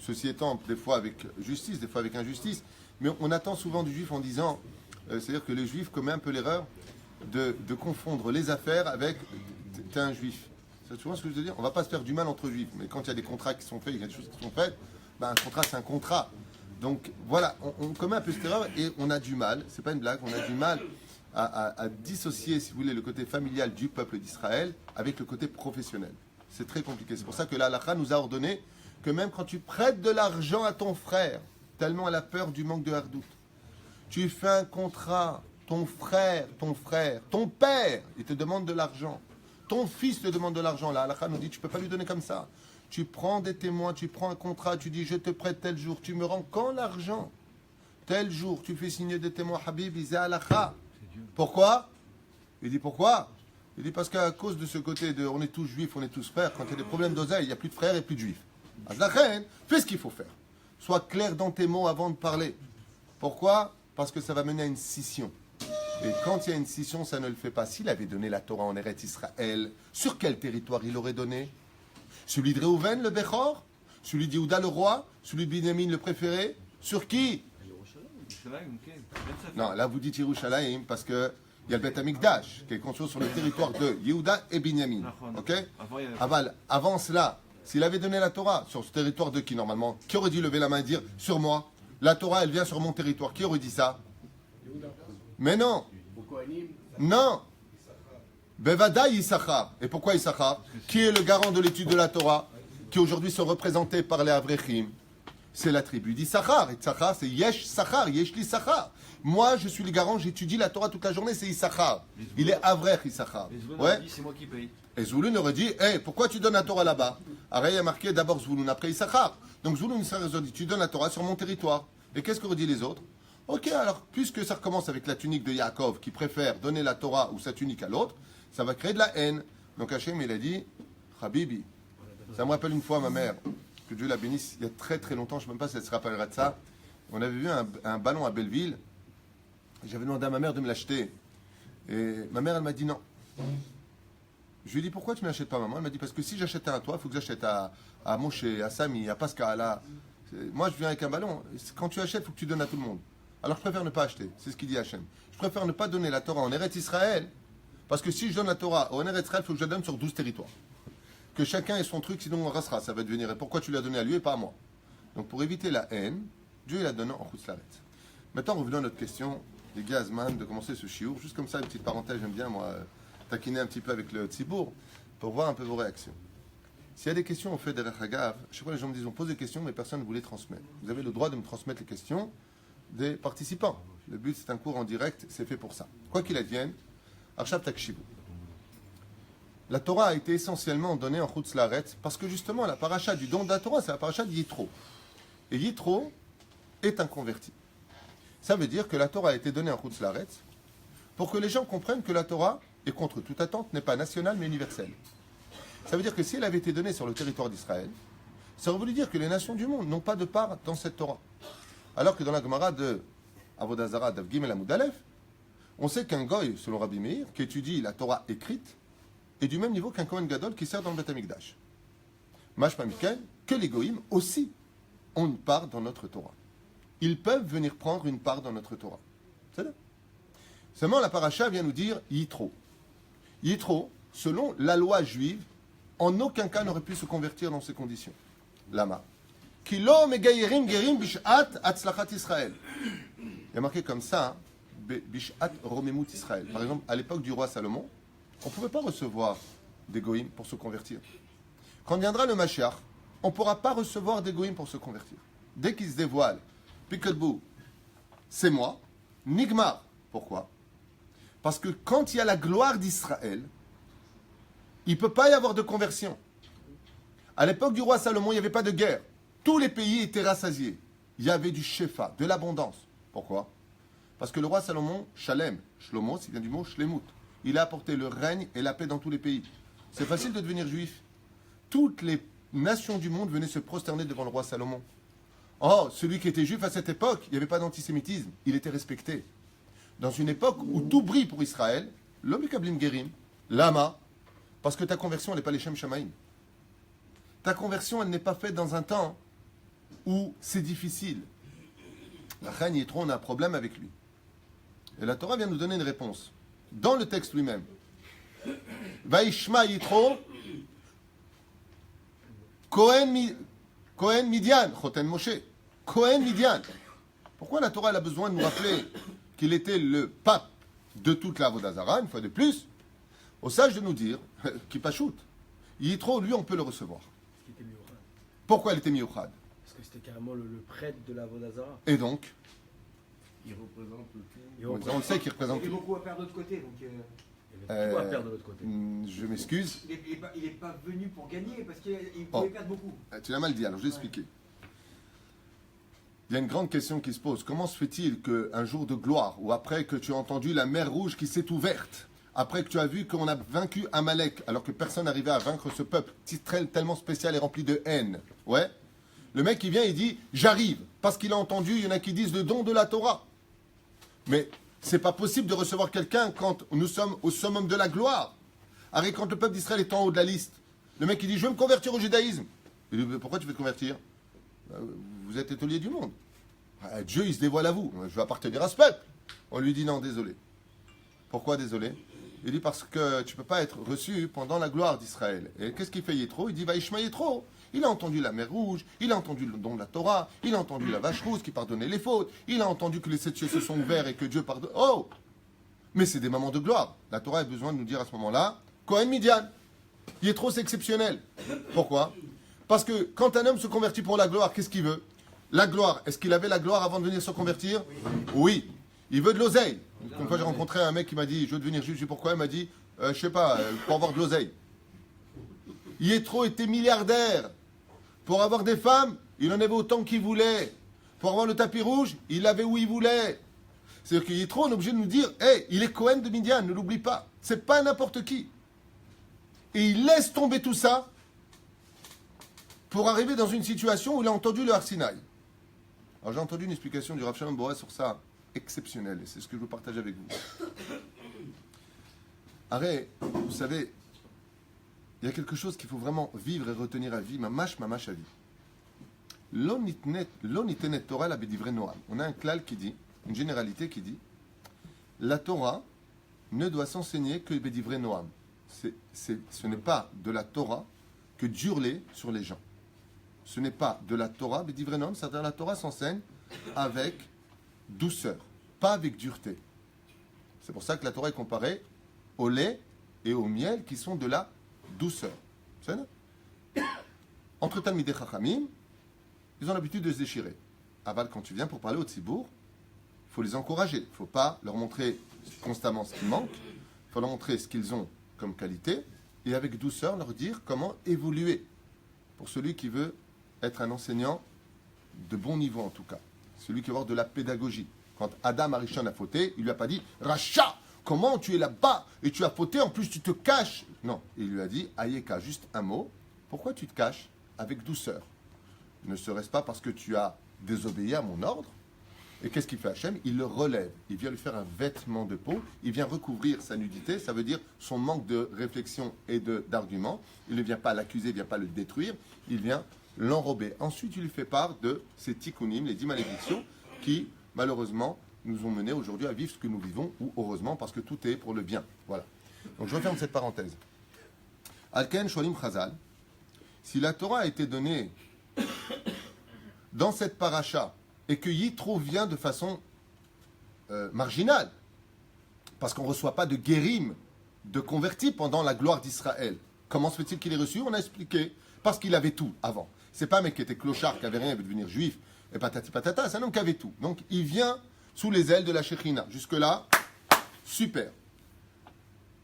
[SPEAKER 1] ceci étant des fois avec justice, des fois avec injustice. Mais on attend souvent du juif en disant, c'est-à-dire que les juifs commettent un peu l'erreur de confondre les affaires avec t'es un juif. Tu vois ce que je veux dire? On ne va pas se faire du mal entre juifs, mais quand il y a des contrats qui sont faits, il y a des choses qui sont faites, ben, un contrat c'est un contrat. Donc voilà, on commet un peu cette erreur et on a du mal, c'est pas une blague, on a du mal à dissocier, si vous voulez, le côté familial du peuple d'Israël avec le côté professionnel. C'est très compliqué. C'est pour ça que la halakha nous a ordonné que même quand tu prêtes de l'argent à ton frère, tellement elle a peur du manque de hardout, tu fais un contrat, ton frère, ton père, il te demande de l'argent, ton fils te demande de l'argent, la halakha nous dit tu ne peux pas lui donner comme ça. Tu prends des témoins, tu prends un contrat, tu dis je te prête tel jour, tu me rends quand l'argent? Tel jour, tu fais signer des témoins, Habib, c'est halakha. Pourquoi? Il dit pourquoi? Il dit parce qu'à cause de ce côté de on est tous juifs, on est tous frères, quand il y a des problèmes d'oseille, il n'y a plus de frères et plus de juifs. La reine, fais ce qu'il faut faire. Sois clair dans tes mots avant de parler. Pourquoi? Parce que ça va mener à une scission. Et quand il y a une scission, ça ne le fait pas. S'il avait donné la Torah en Eretz Israël, sur quel territoire il aurait donné? Celui de Réhouven, le Bechor? Celui d'Yehuda, le roi? Celui de Binyamin, le préféré? Sur qui? Non, là vous dites Yerushalayim parce que il y a le Beth Amikdash qui est construit sur le territoire de Yehuda et Binyamin. Ok? Avant cela, s'il avait donné la Torah sur ce territoire de qui normalement? Qui aurait dû lever la main et dire sur moi? La Torah elle vient sur mon territoire. Qui aurait dit ça? Mais non. Non. Bevada Issachar. Et pourquoi Issachar? Qui est le garant de l'étude de la Torah? Qui aujourd'hui sont représentés par les Avrechim? C'est la tribu d'Issachar. Et Issachar, c'est Yesh Sachar, Yesh Li Sachar. Moi, je suis le garant, j'étudie la Torah toute la journée, c'est Issachar. Il est Avrech Issachar.
[SPEAKER 2] Et Zvouloun
[SPEAKER 1] Ouais.
[SPEAKER 2] a dit c'est moi qui paye.
[SPEAKER 1] Et Zvouloun aurait dit, hey, pourquoi tu donnes la Torah là-bas? Alors il y a marqué d'abord Zvouloun, après Issachar. Donc Zvouloun aurait dit, tu donnes la Torah sur mon territoire. Et qu'est-ce qu'auraient dit les autres? Ok, alors, puisque ça recommence avec la tunique de Yaakov, qui préfère donner la Torah ou sa tunique à l'autre, ça va créer de la haine. Donc Hachem, il a dit, Habibi. Ça me rappelle une fois ma mère, que Dieu la bénisse, il y a très très longtemps, je ne sais même pas si elle se rappellera de ça. On avait vu un ballon à Belleville. J'avais demandé à ma mère de me l'acheter. Et ma mère, elle m'a dit non. Je lui ai dit, pourquoi tu ne m'achètes pas, maman? Elle m'a dit, parce que si j'achète un à toi, il faut que j'achète à Moshe, à Sami, à Pascal. Moi, je viens avec un ballon. Quand tu achètes, il faut que tu donnes à tout le monde. Alors, je préfère ne pas acheter. C'est ce qu'il dit Hachem. Je préfère ne pas donner la Torah en Eretz Israël, parce que si je donne la Torah en Eretz Israël, il faut que je la donne sur 12 territoires. Que chacun ait son truc, sinon on restera. Ça va devenir, et pourquoi tu l'as donné à lui et pas à moi? Donc, pour éviter la haine, Dieu l'a donné en Chutzlaret. Maintenant, revenons à notre question. Les gars, Azman, de commencer ce chiour. Juste comme ça, une petite parenthèse, j'aime bien, moi, taquiner un petit peu avec le Tzibour, pour voir un peu vos réactions. S'il y a des questions, on fait des Hagav. Chaque fois, les gens me disent, on pose des questions, mais personne ne vous les transmet. Vous avez le droit de me transmettre les questions des participants. Le but, c'est un cours en direct, c'est fait pour ça. Quoi qu'il advienne, Arshav Takshivu. La Torah a été essentiellement donnée en Chutzlaret, parce que justement, la paracha du don de la Torah, c'est la paracha de Yitro. Et Yitro est un converti. Ça veut dire que la Torah a été donnée en Chutzlaret pour que les gens comprennent que la Torah, et contre toute attente, n'est pas nationale mais universelle. Ça veut dire que si elle avait été donnée sur le territoire d'Israël, ça aurait voulu dire que les nations du monde n'ont pas de part dans cette Torah. Alors que dans la Gemara de Avodah Zarah d'Av Gimel Amud Aleph, on sait qu'un goy, selon Rabbi Meir, qui étudie la Torah écrite, est du même niveau qu'un Kohen Gadol qui sert dans le Beth Amikdash. Mashma Miken, que les goïms aussi ont une part dans notre Torah. Ils peuvent venir prendre une part dans notre Torah. C'est là. Seulement, la paracha vient nous dire Yitro. Yitro, selon la loi juive, en aucun cas n'aurait pu se convertir dans ces conditions. Lama. Kilo megayerim gerim bishat atzlachat Israël. Il y a marqué comme ça, bishat romemut Israël. Par exemple, à l'époque du roi Salomon, on ne pouvait pas recevoir des goïms pour se convertir. Quand viendra le Mashiach, on ne pourra pas recevoir des goïms pour se convertir. Dès qu'il se dévoile, Piketbou, c'est moi, Nigmar. Pourquoi? Parce que quand il y a la gloire d'Israël, il ne peut pas y avoir de conversion. À l'époque du roi Salomon, il n'y avait pas de guerre. Tous les pays étaient rassasiés. Il y avait du shefa, de l'abondance. Pourquoi? Parce que le roi Salomon, Shalem, Shlomo, c'est vient du mot Shlemut. Il a apporté le règne et la paix dans tous les pays. C'est facile de devenir juif. Toutes les nations du monde venaient se prosterner devant le roi Salomon. Oh, celui qui était juif à cette époque, il n'y avait pas d'antisémitisme. Il était respecté. dans une époque où tout brille pour Israël, l'homme kablim gerim, lama, parce que ta conversion, elle n'est pas les Shem Shamaim. Ta conversion, elle n'est pas faite dans un temps où c'est difficile. La reine Yitro, on a un problème avec lui. Et la Torah vient nous donner une réponse. Dans le texte lui-même. Vaishma Yitro, Kohen Midian, Choten Moshe. Kohen Midian. Pourquoi la Torah elle a besoin de nous rappeler qu'il était le pape de toute la Vodazara, une fois de plus, au sage de nous dire, qui pachoute, Yitro, lui, on peut le recevoir.
[SPEAKER 5] Qui était Miochad.
[SPEAKER 1] Pourquoi elle était Miochad?
[SPEAKER 5] Parce que c'était carrément le prêtre de la Vodazara.
[SPEAKER 1] Et donc,
[SPEAKER 5] Il représente tout.
[SPEAKER 1] on le sait qu'il représente
[SPEAKER 6] Il y a
[SPEAKER 1] tout.
[SPEAKER 6] beaucoup à faire de l'autre côté, donc
[SPEAKER 5] Il y avait tout à faire de l'autre côté.
[SPEAKER 1] Je m'excuse,
[SPEAKER 6] il est pas venu pour gagner parce qu'il pouvait perdre beaucoup.
[SPEAKER 1] tu l'as mal dit, alors je vais expliquer. Il y a une grande question qui se pose. Comment se fait-il qu'un jour de gloire, ou après que tu as entendu la mer rouge qui s'est ouverte, après que tu as vu qu'on a vaincu Amalek, alors que personne n'arrivait à vaincre ce peuple tellement spécial et rempli de haine, ouais, le mec il vient, il dit « J'arrive », parce qu'il a entendu, il y en a qui disent le don de la Torah. Mais c'est pas possible de recevoir quelqu'un quand nous sommes au summum de la gloire. Arrête, quand le peuple d'Israël est en haut de la liste, le mec il dit « Je veux me convertir au judaïsme ». Il dit « Pourquoi tu veux te convertir ? Vous êtes étolier du monde. Dieu, il se dévoile à vous. Je veux appartenir à ce peuple. » On lui dit « Non, désolé. » Pourquoi désolé ? Il dit parce que tu ne peux pas être reçu pendant la gloire d'Israël. Et qu'est-ce qu'il fait Yitro ? Il dit Vaishma Yitro. Il a entendu la mer rouge, il a entendu le don de la Torah, il a entendu la vache rouge qui pardonnait les fautes, il a entendu que les sept cieux se sont ouverts et que Dieu pardonne. Oh ! Mais c'est des moments de gloire. La Torah a besoin de nous dire à ce moment-là, Kohen Midian. Yitro, c'est exceptionnel. Pourquoi ? Parce que quand un homme se convertit pour la gloire, qu'est-ce qu'il veut ? La gloire. Est-ce qu'il avait la gloire avant de venir se convertir ? Oui. Il veut de l'oseille. Une fois, j'ai rencontré un mec qui m'a dit, je veux devenir juif. Je sais pourquoi. Il m'a dit, je sais pas, pour avoir de l'oseille. Yitro était milliardaire. Pour avoir des femmes, il en avait autant qu'il voulait. Pour avoir le tapis rouge, il l'avait où il voulait. C'est-à-dire que Yitro, on est obligé de nous dire, hey, il est Cohen de Midian, ne l'oublie pas. C'est pas n'importe qui. Et il laisse tomber tout ça pour arriver dans une situation où il a entendu le Har Sinaï. Alors j'ai entendu une explication du Rav Shalom Boré sur ça, exceptionnelle, et c'est ce que je veux partager avec vous. Arrête, vous savez, il y a quelque chose qu'il faut vraiment vivre et retenir à vie, mamash à vie. L'onitenet Torah la bedivre Noam. On a un klal qui dit, une généralité qui dit, la Torah ne doit s'enseigner que bedivre Noam. Ce n'est pas de la Torah que d'hurler sur les gens. Ce n'est pas de la Torah, bedivre Noam, c'est-à-dire la Torah s'enseigne avec douceur, pas avec dureté. C'est pour ça que la Torah est comparée au lait et au miel qui sont de la douceur. C'est ça ? Entre Talmidei Chachamim, ils ont l'habitude de se déchirer. Aval, quand tu viens pour parler au Tzibour, il faut les encourager. Il ne faut pas leur montrer constamment ce qui manque. Il faut leur montrer ce qu'ils ont comme qualité et avec douceur leur dire comment évoluer. Pour celui qui veut être un enseignant de bon niveau en tout cas. Celui qui veut avoir de la pédagogie. Quand Adam Arishon a fauté, il lui a pas dit « Racha, comment tu es là-bas et tu as fauté, en plus tu te caches ?» Non, il lui a dit « Ayeka, juste un mot. Pourquoi tu te caches ? Avec douceur. Ne serait-ce pas parce que tu as désobéi à mon ordre ? Et qu'est-ce qu'il fait Hachem ? Il le relève. Il vient lui faire un vêtement de peau. Il vient recouvrir sa nudité. Ça veut dire son manque de réflexion et d'argument. Il ne vient pas l'accuser, il ne vient pas le détruire. Il vient l'enrober. Ensuite, il lui fait part de ces tikkunim, les 10 malédictions, qui, malheureusement, nous ont mené aujourd'hui à vivre ce que nous vivons, ou heureusement, parce que tout est pour le bien. Voilà. Donc je referme cette parenthèse. Alken Sholim Chazal, si la Torah a été donnée dans cette paracha, et que Yitro vient de façon marginale, parce qu'on ne reçoit pas de guérim, de convertis pendant la gloire d'Israël. Comment se fait-il qu'il ait reçu ? On a expliqué. Parce qu'il avait tout avant. C'est pas un mec qui était clochard, qui avait rien, il veut devenir juif, et patati patata, c'est un homme qui avait tout. Donc il vient sous les ailes de la Shekhinah. Jusque-là, super.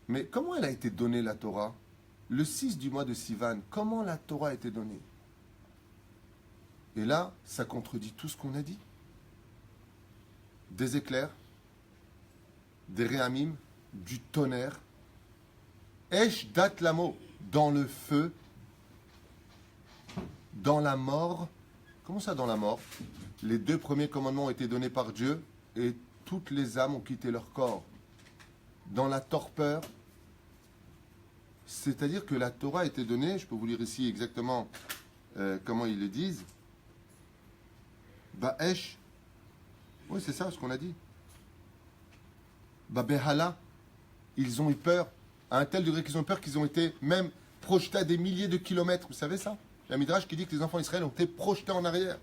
[SPEAKER 1] Mais comment elle a été donnée la Torah ? Le 6 du mois de Sivan, comment la Torah a été donnée ? Et là, ça contredit tout ce qu'on a dit. Des éclairs, des réamim, du tonnerre. Esh dat lamo, dans le feu, dans la mort. Comment ça, dans la mort ? Les 2 premiers commandements ont été donnés par Dieu et toutes les âmes ont quitté leur corps dans la torpeur. C'est-à-dire que la Torah a été donnée, je peux vous lire ici exactement comment ils le disent. Ba'esh, oui c'est ça ce qu'on a dit. Ba'behala, ils ont eu peur, à un tel degré qu'ils ont eu peur qu'ils ont été même projetés à des milliers de kilomètres. Vous savez ça? Il y a un Midrash qui dit que les enfants d'Israël ont été projetés en arrière.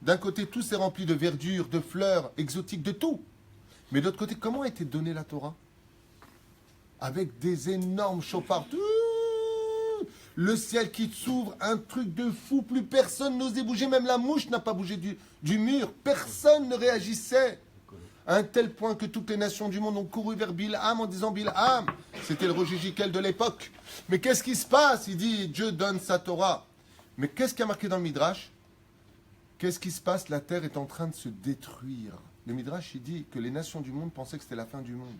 [SPEAKER 1] D'un côté, tout s'est rempli de verdure, de fleurs exotiques, de tout. Mais de l'autre côté, comment a été donnée la Torah? Avec des énormes chauffards. Le ciel qui s'ouvre, un truc de fou. Plus personne n'osait bouger. Même la mouche n'a pas bougé du mur. Personne ne réagissait. À un tel point que toutes les nations du monde ont couru vers Bilham en disant Bilham, c'était le Roger Giquel de l'époque. Mais qu'est-ce qui se passe? Il dit Dieu donne sa Torah. Mais qu'est-ce qui a marqué dans le Midrash? Qu'est-ce qui se passe? La terre est en train de se détruire. Le Midrash, il dit que les nations du monde pensaient que c'était la fin du monde.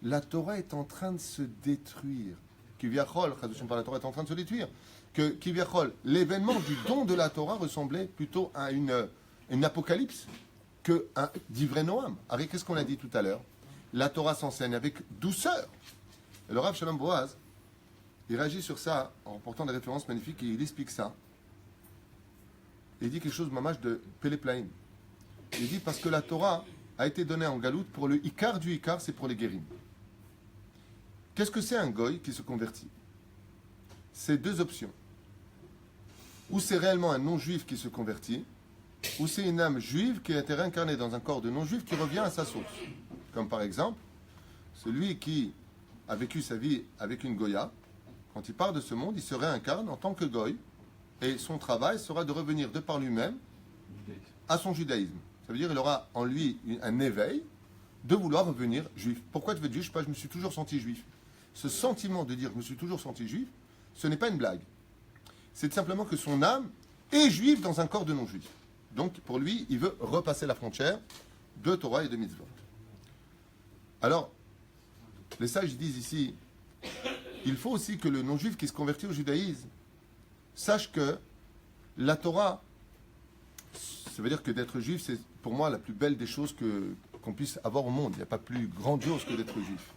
[SPEAKER 1] La Torah est en train de se détruire. Kiviachol, la Torah est en train de se détruire. Que Kiviachol, l'événement du don de la Torah ressemblait plutôt à une apocalypse que d'Ivrei Noam. Avec qu'est-ce qu'on a dit tout à l'heure? La Torah s'enseigne avec douceur. Et le Rav Shalom Boaz, il réagit sur ça en portant des références magnifiques et il explique ça. Il dit quelque chose mamash de Péléplaïm. Il dit parce que la Torah a été donnée en galoute pour le Ikar du Ikar, c'est pour les guérim. Qu'est-ce que c'est un goy qui se convertit? C'est deux options. Ou c'est réellement un non-juif qui se convertit, ou c'est une âme juive qui a été réincarnée dans un corps de non-juif qui revient à sa source. Comme par exemple, celui qui a vécu sa vie avec une goya, quand il part de ce monde, il se réincarne en tant que goy, et son travail sera de revenir de par lui-même à son judaïsme. Ça veut dire qu'il aura en lui un éveil de vouloir revenir juif. Pourquoi tu veux dire, je sais pas, je me suis toujours senti juif. Ce sentiment de dire je me suis toujours senti juif, ce n'est pas une blague. C'est simplement que son âme est juive dans un corps de non-juif. Donc pour lui, il veut repasser la frontière de Torah et de mitzvot. Alors, les sages disent ici, il faut aussi que le non-juif qui se convertit au judaïsme sache que la Torah, ça veut dire que d'être juif, c'est pour moi la plus belle des choses qu'on puisse avoir au monde. Il n'y a pas plus grandiose que d'être juif.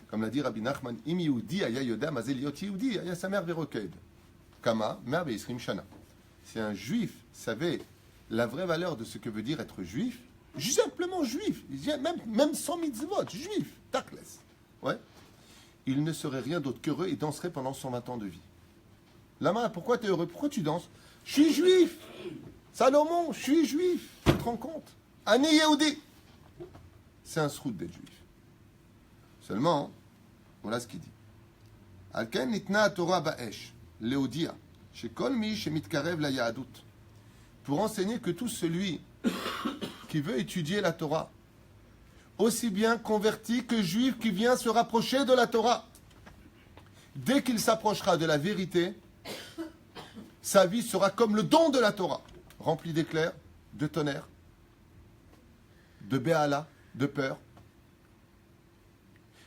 [SPEAKER 1] Comme l'a dit Rabbi Nachman, Im Yehudi aya yoda mazel yot Yehudi aya samer veroked. Kama mer beisrim shana. Si un juif savait la vraie valeur de ce que veut dire être juif, simplement juif, même sans mitzvot, juif, takles, ouais, il ne serait rien d'autre qu'heureux et danserait pendant 120 ans de vie. Lama, pourquoi tu es heureux? Pourquoi tu danses? Je suis juif. Salomon, je suis juif. Tu te rends compte? Ani Yehudi. C'est un srout d'être juif. Seulement, voilà ce qu'il dit. Alken nitna Torah ba'esh, leodia, shekol mi shemitkarev la yahadut. Pour enseigner que tout celui qui veut étudier la Torah, aussi bien converti que juif qui vient se rapprocher de la Torah, dès qu'il s'approchera de la vérité, sa vie sera comme le don de la Torah, rempli d'éclairs, de tonnerre, de béala, de peur.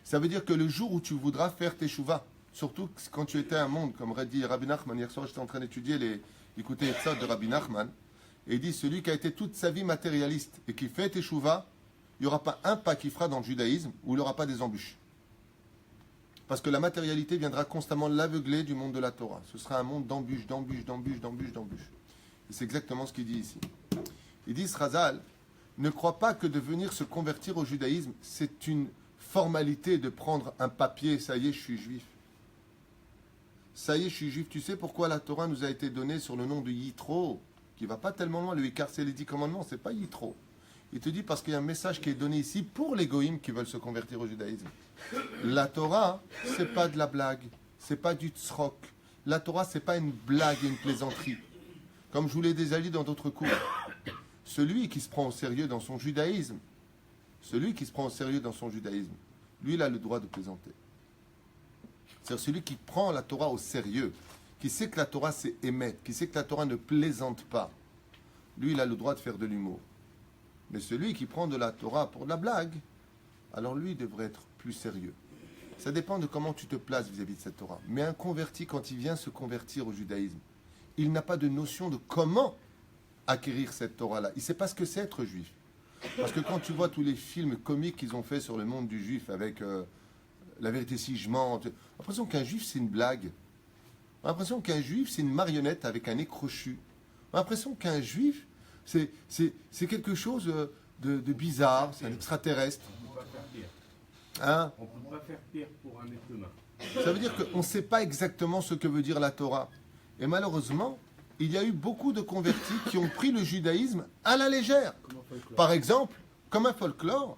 [SPEAKER 1] Ça veut dire que le jour où tu voudras faire tes chouvas, surtout quand tu étais un monde, comme aurait dit Rabbi Nachman, hier soir j'étais en train d'étudier écouter les tzad de Rabbi Nachman, et il dit celui qui a été toute sa vie matérialiste et qui fait tes chouvas, il n'y aura pas un pas qu'il fera dans le judaïsme où il n'aura pas des embûches. Parce que la matérialité viendra constamment l'aveugler du monde de la Torah. Ce sera un monde d'embûches, d'embûches, d'embûches, d'embûches, d'embûches. Et c'est exactement ce qu'il dit ici. Il dit, Srazal, ne crois pas que de venir se convertir au judaïsme, c'est une formalité de prendre un papier, ça y est, je suis juif. Ça y est, je suis juif. Tu sais pourquoi la Torah nous a été donnée sur le nom de Yitro, qui ne va pas tellement loin, le Ikar, c'est les 10 commandements, c'est pas Yitro. Il te dit parce qu'il y a un message qui est donné ici pour les goïms qui veulent se convertir au judaïsme. La Torah, c'est pas de la blague, c'est pas du tzrok. La Torah, c'est pas une blague et une plaisanterie. Comme je vous l'ai déjà dit dans d'autres cours, celui qui se prend au sérieux dans son judaïsme, lui, il a le droit de plaisanter. C'est-à-dire celui qui prend la Torah au sérieux, qui sait que la Torah c'est émettre, qui sait que la Torah ne plaisante pas, lui, il a le droit de faire de l'humour. Mais celui qui prend de la Torah pour de la blague, alors lui, il devrait être plus sérieux. Ça dépend de comment tu te places vis-à-vis de cette Torah. Mais un converti, quand il vient se convertir au judaïsme, il n'a pas de notion de comment acquérir cette Torah-là. Il ne sait pas ce que c'est être juif. Parce que quand tu vois tous les films comiques qu'ils ont fait sur le monde du juif avec La vérité si je mens, on a l'impression qu'un juif c'est une blague. On a l'impression qu'un juif c'est une marionnette avec un nez crochu. On a l'impression qu'un juif c'est quelque chose de bizarre, c'est un extraterrestre.
[SPEAKER 3] On ne peut pas faire pire.
[SPEAKER 1] Hein?
[SPEAKER 3] On ne peut pas faire pire pour un être humain.
[SPEAKER 1] Ça veut dire qu'on ne sait pas exactement ce que veut dire la Torah. Et malheureusement, il y a eu beaucoup de convertis qui ont pris le judaïsme à la légère. Par exemple, comme un folklore,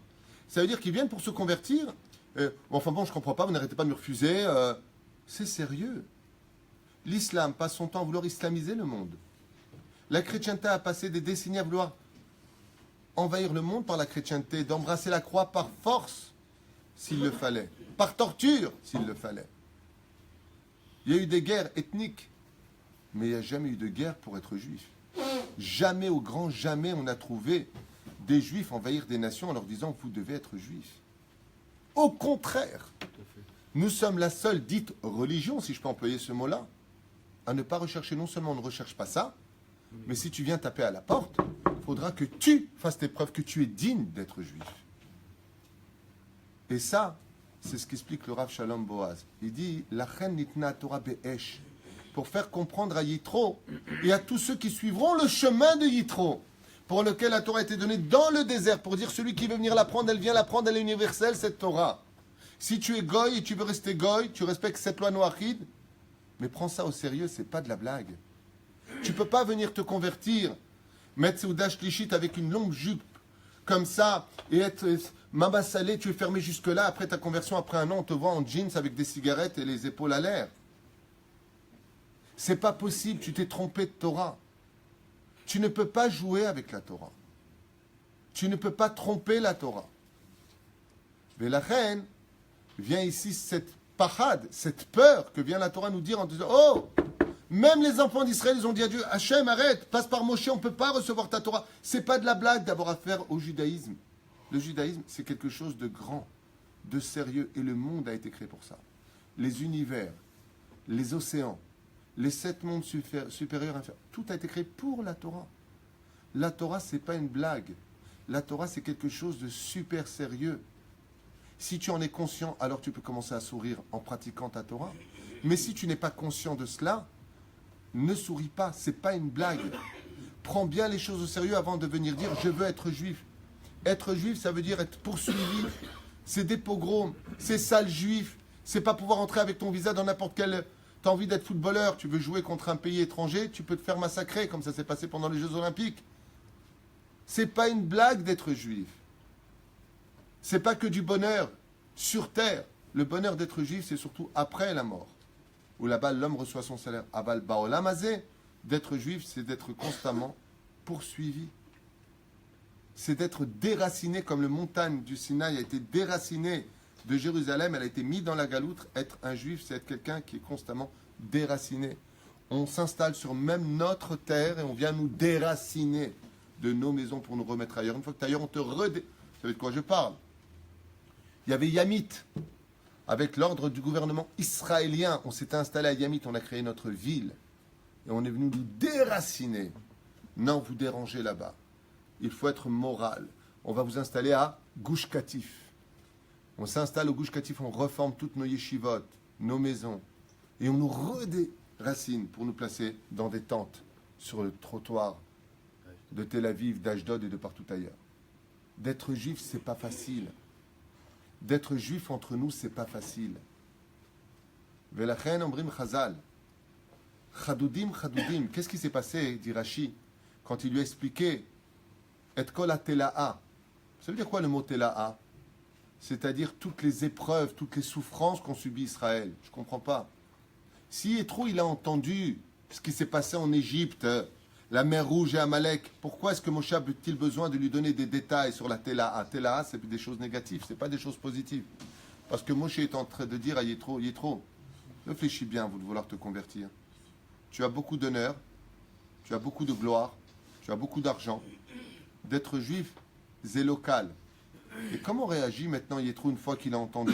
[SPEAKER 1] ça veut dire qu'ils viennent pour se convertir. Enfin bon, je ne comprends pas, vous n'arrêtez pas de me refuser. C'est sérieux. L'islam passe son temps à vouloir islamiser le monde. La chrétienté a passé des décennies à vouloir envahir le monde par la chrétienté, d'embrasser la croix par force, s'il le fallait, par torture, s'il le fallait. Il y a eu des guerres ethniques, mais il n'y a jamais eu de guerre pour être juif. Jamais, au grand jamais, on a trouvé des juifs envahir des nations en leur disant « vous devez être juifs ». Au contraire, nous sommes la seule dite religion, si je peux employer ce mot-là, à ne pas rechercher, non seulement on ne recherche pas ça, mais si tu viens taper à la porte, il faudra que tu fasses tes preuves, que tu es digne d'être juif. Et ça, c'est ce qu'explique le Rav Shalom Boaz. Il dit, la chen nitna Torah be'esh, pour faire comprendre à Yitro et à tous ceux qui suivront le chemin de Yitro, pour lequel la Torah a été donnée dans le désert, pour dire celui qui veut venir l'apprendre, elle vient l'apprendre, elle est universelle, cette Torah. Si tu es goy et tu veux rester goy, tu respectes cette loi noachide, mais prends ça au sérieux, c'est pas de la blague. Tu peux pas venir te convertir, mettre Seudah Shlichit avec une longue jupe, comme ça, et être Mama Salé, tu es fermé jusque-là, après ta conversion, après un an, on te voit en jeans avec des cigarettes et les épaules à l'air. C'est pas possible, tu t'es trompé de Torah. Tu ne peux pas jouer avec la Torah. Tu ne peux pas tromper la Torah. Mais la reine, vient ici cette pahad, cette peur que vient la Torah nous dire en disant « Oh, même les enfants d'Israël, ils ont dit à Dieu, Hachem, arrête, passe par Moshe, on ne peut pas recevoir ta Torah. » C'est pas de la blague d'avoir affaire au judaïsme. Le judaïsme, c'est quelque chose de grand, de sérieux, et le monde a été créé pour ça. Les univers, les océans, les 7 mondes supérieurs, inférieurs, tout a été créé pour la Torah. La Torah, c'est pas une blague. La Torah, c'est quelque chose de super sérieux. Si tu en es conscient, alors tu peux commencer à sourire en pratiquant ta Torah. Mais si tu n'es pas conscient de cela, ne souris pas, c'est pas une blague. Prends bien les choses au sérieux avant de venir dire « je veux être juif ». Être juif, ça veut dire être poursuivi. C'est des pogroms, c'est sale juif. C'est pas pouvoir entrer avec ton visa dans n'importe quel... Tu as envie d'être footballeur, tu veux jouer contre un pays étranger, tu peux te faire massacrer, comme ça s'est passé pendant les Jeux Olympiques. C'est pas une blague d'être juif. C'est pas que du bonheur sur terre. Le bonheur d'être juif, c'est surtout après la mort, où là-bas l'homme reçoit son salaire. Aval baolam hazeh, d'être juif, c'est d'être constamment poursuivi. C'est d'être déraciné, comme le montagne du Sinaï a été déracinée de Jérusalem, elle a été mise dans la galoutre. Être un juif, c'est être quelqu'un qui est constamment déraciné. On s'installe sur même notre terre et on vient nous déraciner de nos maisons pour nous remettre ailleurs. Une fois que tu es ailleurs, on te redé... Vous savez de quoi je parle? Il y avait Yamit. Avec l'ordre du gouvernement israélien, on s'était installé à Yamit, on a créé notre ville. Et on est venu nous déraciner. Non, vous dérangez là-bas. Il faut être moral. On va vous installer à Gush Katif. On s'installe au Gush Katif, on reforme toutes nos yeshivot, nos maisons. Et on nous redéracine pour nous placer dans des tentes sur le trottoir de Tel Aviv, d'Ashdod et de partout ailleurs. D'être juif, c'est pas facile. D'être juif entre nous, c'est pas facile. Velachen omrim chazal. Chadoudim, chadoudim. Qu'est-ce qui s'est passé, dit Rashi, quand il lui a expliqué et kol ha-tela'a. Ça veut dire quoi le mot tela'a? C'est-à-dire toutes les épreuves, toutes les souffrances qu'ont subi Israël. Je ne comprends pas. Si Yitro, il a entendu ce qui s'est passé en Égypte, la mer Rouge et Amalek, pourquoi est-ce que Moshe a-t-il besoin de lui donner des détails sur la tela'a? Tela'a, c'est des choses négatives, ce n'est pas des choses positives. Parce que Moshe est en train de dire à Yitro, Yitro, réfléchis bien, vous de vouloir te convertir. Tu as beaucoup d'honneur, tu as beaucoup de gloire, tu as beaucoup d'argent. D'être juif, c'est local. Et comment réagit maintenant Yitro une fois qu'il a entendu?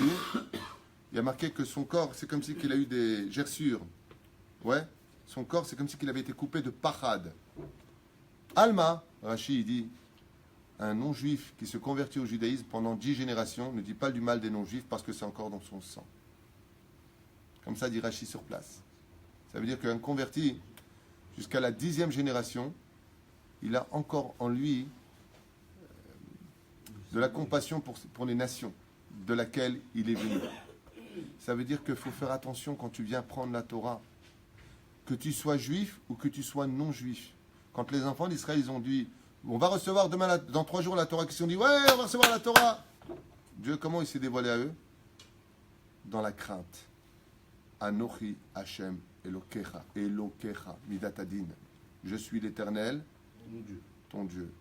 [SPEAKER 1] Il a marqué que son corps, c'est comme si qu'il a eu des gerçures. Ouais, son corps, c'est comme si qu'il avait été coupé de pachad. Alma, Rashi, il dit, un non-juif qui se convertit au judaïsme pendant 10 générations ne dit pas du mal des non-juifs parce que c'est encore dans son sang. Comme ça dit Rashi sur place. Ça veut dire qu'un converti, jusqu'à la 10e génération, il a encore en lui de la compassion pour les nations de laquelle il est venu. Ça veut dire qu'il faut faire attention quand tu viens prendre la Torah, que tu sois juif ou que tu sois non-juif. Quand les enfants d'Israël, ils ont dit, on va recevoir demain, dans 3 jours la Torah, qu'ils se sont dit, ouais, on va recevoir la Torah. Dieu, comment il s'est dévoilé à eux? Dans la crainte. Anochi Hashem Elokecha, Elokecha, Midatadin. Je suis l'Éternel, ton Dieu.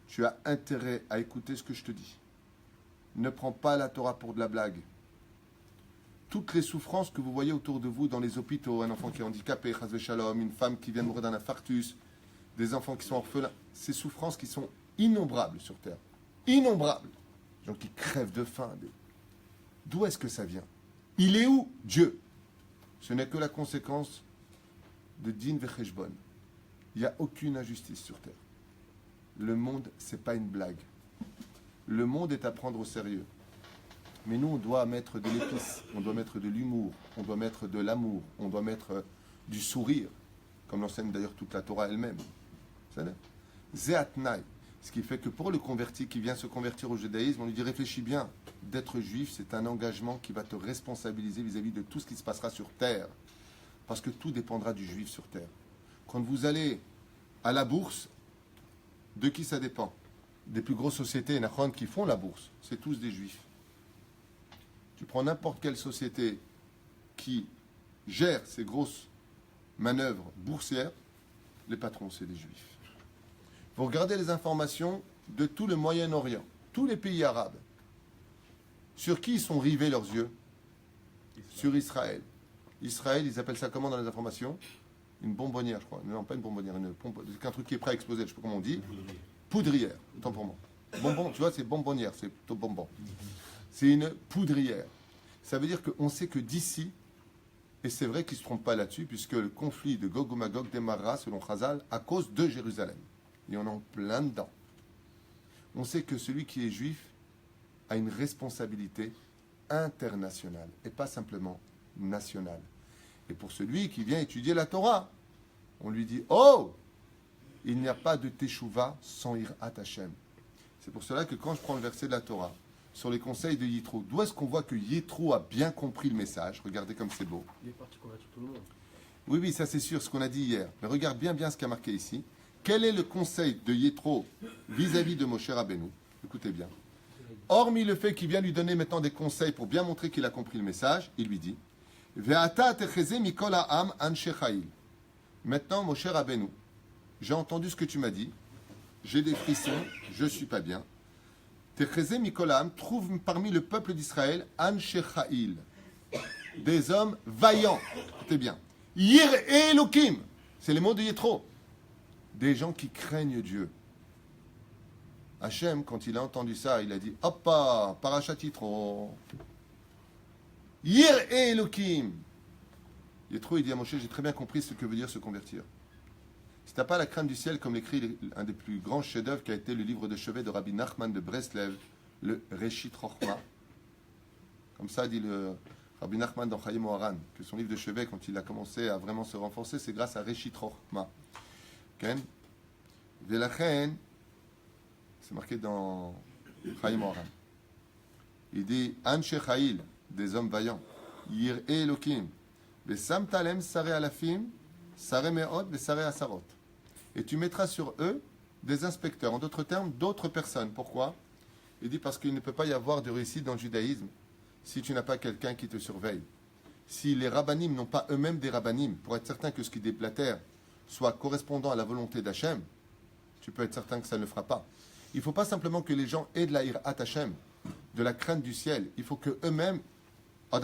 [SPEAKER 1] Tu as intérêt à écouter ce que je te dis. Ne prends pas la Torah pour de la blague. Toutes les souffrances que vous voyez autour de vous dans les hôpitaux, un enfant qui est handicapé, chas v'shalom, une femme qui vient de mourir d'un infarctus, des enfants qui sont orphelins, ces souffrances qui sont innombrables sur terre. Innombrables. Des gens qui crèvent de faim. D'où est-ce que ça vient? Il est où Dieu? Ce n'est que la conséquence de din vecheshbon. Il n'y a aucune injustice sur terre. Le monde, ce n'est pas une blague. Le monde est à prendre au sérieux. Mais nous, on doit mettre de l'épice, on doit mettre de l'humour, on doit mettre de l'amour, on doit mettre du sourire, comme l'enseigne d'ailleurs toute la Torah elle-même. Zeatnaï. Ce qui fait que pour le converti qui vient se convertir au judaïsme, on lui dit réfléchis bien, d'être juif, c'est un engagement qui va te responsabiliser vis-à-vis de tout ce qui se passera sur terre. Parce que tout dépendra du juif sur terre. Quand vous allez à la bourse, de qui ça dépend? Des plus grosses sociétés qui font la bourse, c'est tous des juifs. Tu prends n'importe quelle société qui gère ces grosses manœuvres boursières, les patrons, c'est des juifs. Vous regardez les informations de tout le Moyen-Orient, tous les pays arabes. Sur qui ils sont rivés leurs yeux? Sur Israël. Israël, ils appellent ça comment dans les informations? Une bonbonnière, je crois. Non, pas une bonbonnière, c'est un truc qui est prêt à exploser, je ne sais pas comment on dit. Poudrière, autant pour moi. Bonbon, tu vois, c'est bonbonnière, c'est plutôt bonbon. C'est une poudrière. Ça veut dire qu'on sait que d'ici, et c'est vrai qu'ils ne se trompent pas là-dessus, puisque le conflit de Gog ou Magog démarrera, selon Chazal, à cause de Jérusalem. Et on en plein dedans. On sait que celui qui est juif a une responsabilité internationale, et pas simplement nationale. Et pour celui qui vient étudier la Torah, on lui dit, oh, il n'y a pas de teshuva sans Irat Hashem. C'est pour cela que quand je prends le verset de la Torah, sur les conseils de Yitro, d'où est-ce qu'on voit que Yitro a bien compris le message? Regardez comme c'est beau.
[SPEAKER 5] Il est parti convaincre tout le monde.
[SPEAKER 1] Oui, ça c'est sûr, ce qu'on a dit hier. Mais regarde bien ce qui a marqué ici. Quel est le conseil de Yitro vis-à-vis de Moshe Rabbeinu? Écoutez bien. Hormis le fait qu'il vient lui donner maintenant des conseils pour bien montrer qu'il a compris le message, il lui dit Ve'ata techeze mikol ha'am anshe chayil. Maintenant, Moshe Rabbeinu, j'ai entendu ce que tu m'as dit, j'ai des frissons, je ne suis pas bien. Techeze mikol ha'am, trouve parmi le peuple d'Israël anshe chayil, des hommes vaillants. Écoutez bien. Yir Elokim, c'est les mots de Yitro. Des gens qui craignent Dieu. Hachem, quand il a entendu ça, il a dit Hoppa, parachat Yitro. Yir Elokim. Yitro, il dit à Moshe, j'ai très bien compris ce que veut dire se convertir. Si tu n'as pas la crainte du ciel, comme l'écrit un des plus grands chefs-d'œuvre qui a été le livre de chevet de Rabbi Nachman de Breslev, le Reshit Rochma. Comme ça dit le Rabbi Nachman dans Chayim Oharan, que son livre de chevet, quand il a commencé à vraiment se renforcer, c'est grâce à Reshit Rochma. Velachen, c'est marqué dans Chayim Oharan. Il dit Anshe Chayil, des hommes vaillants. Yir Elokim. Besam talem sare alafim, sare me'od, besare asarot. Et tu mettras sur eux des inspecteurs, en d'autres termes, d'autres personnes. Pourquoi? Il dit parce qu'il ne peut pas y avoir de réussite dans le judaïsme si tu n'as pas quelqu'un qui te surveille. Si les rabbanim n'ont pas eux-mêmes des rabbanim, pour être certain que ce qui déblatère soit correspondant à la volonté d'Hachem, tu peux être certain que ça ne le fera pas. Il ne faut pas simplement que les gens aient de la irat Hachem, de la crainte du ciel. Il faut que eux-mêmes, et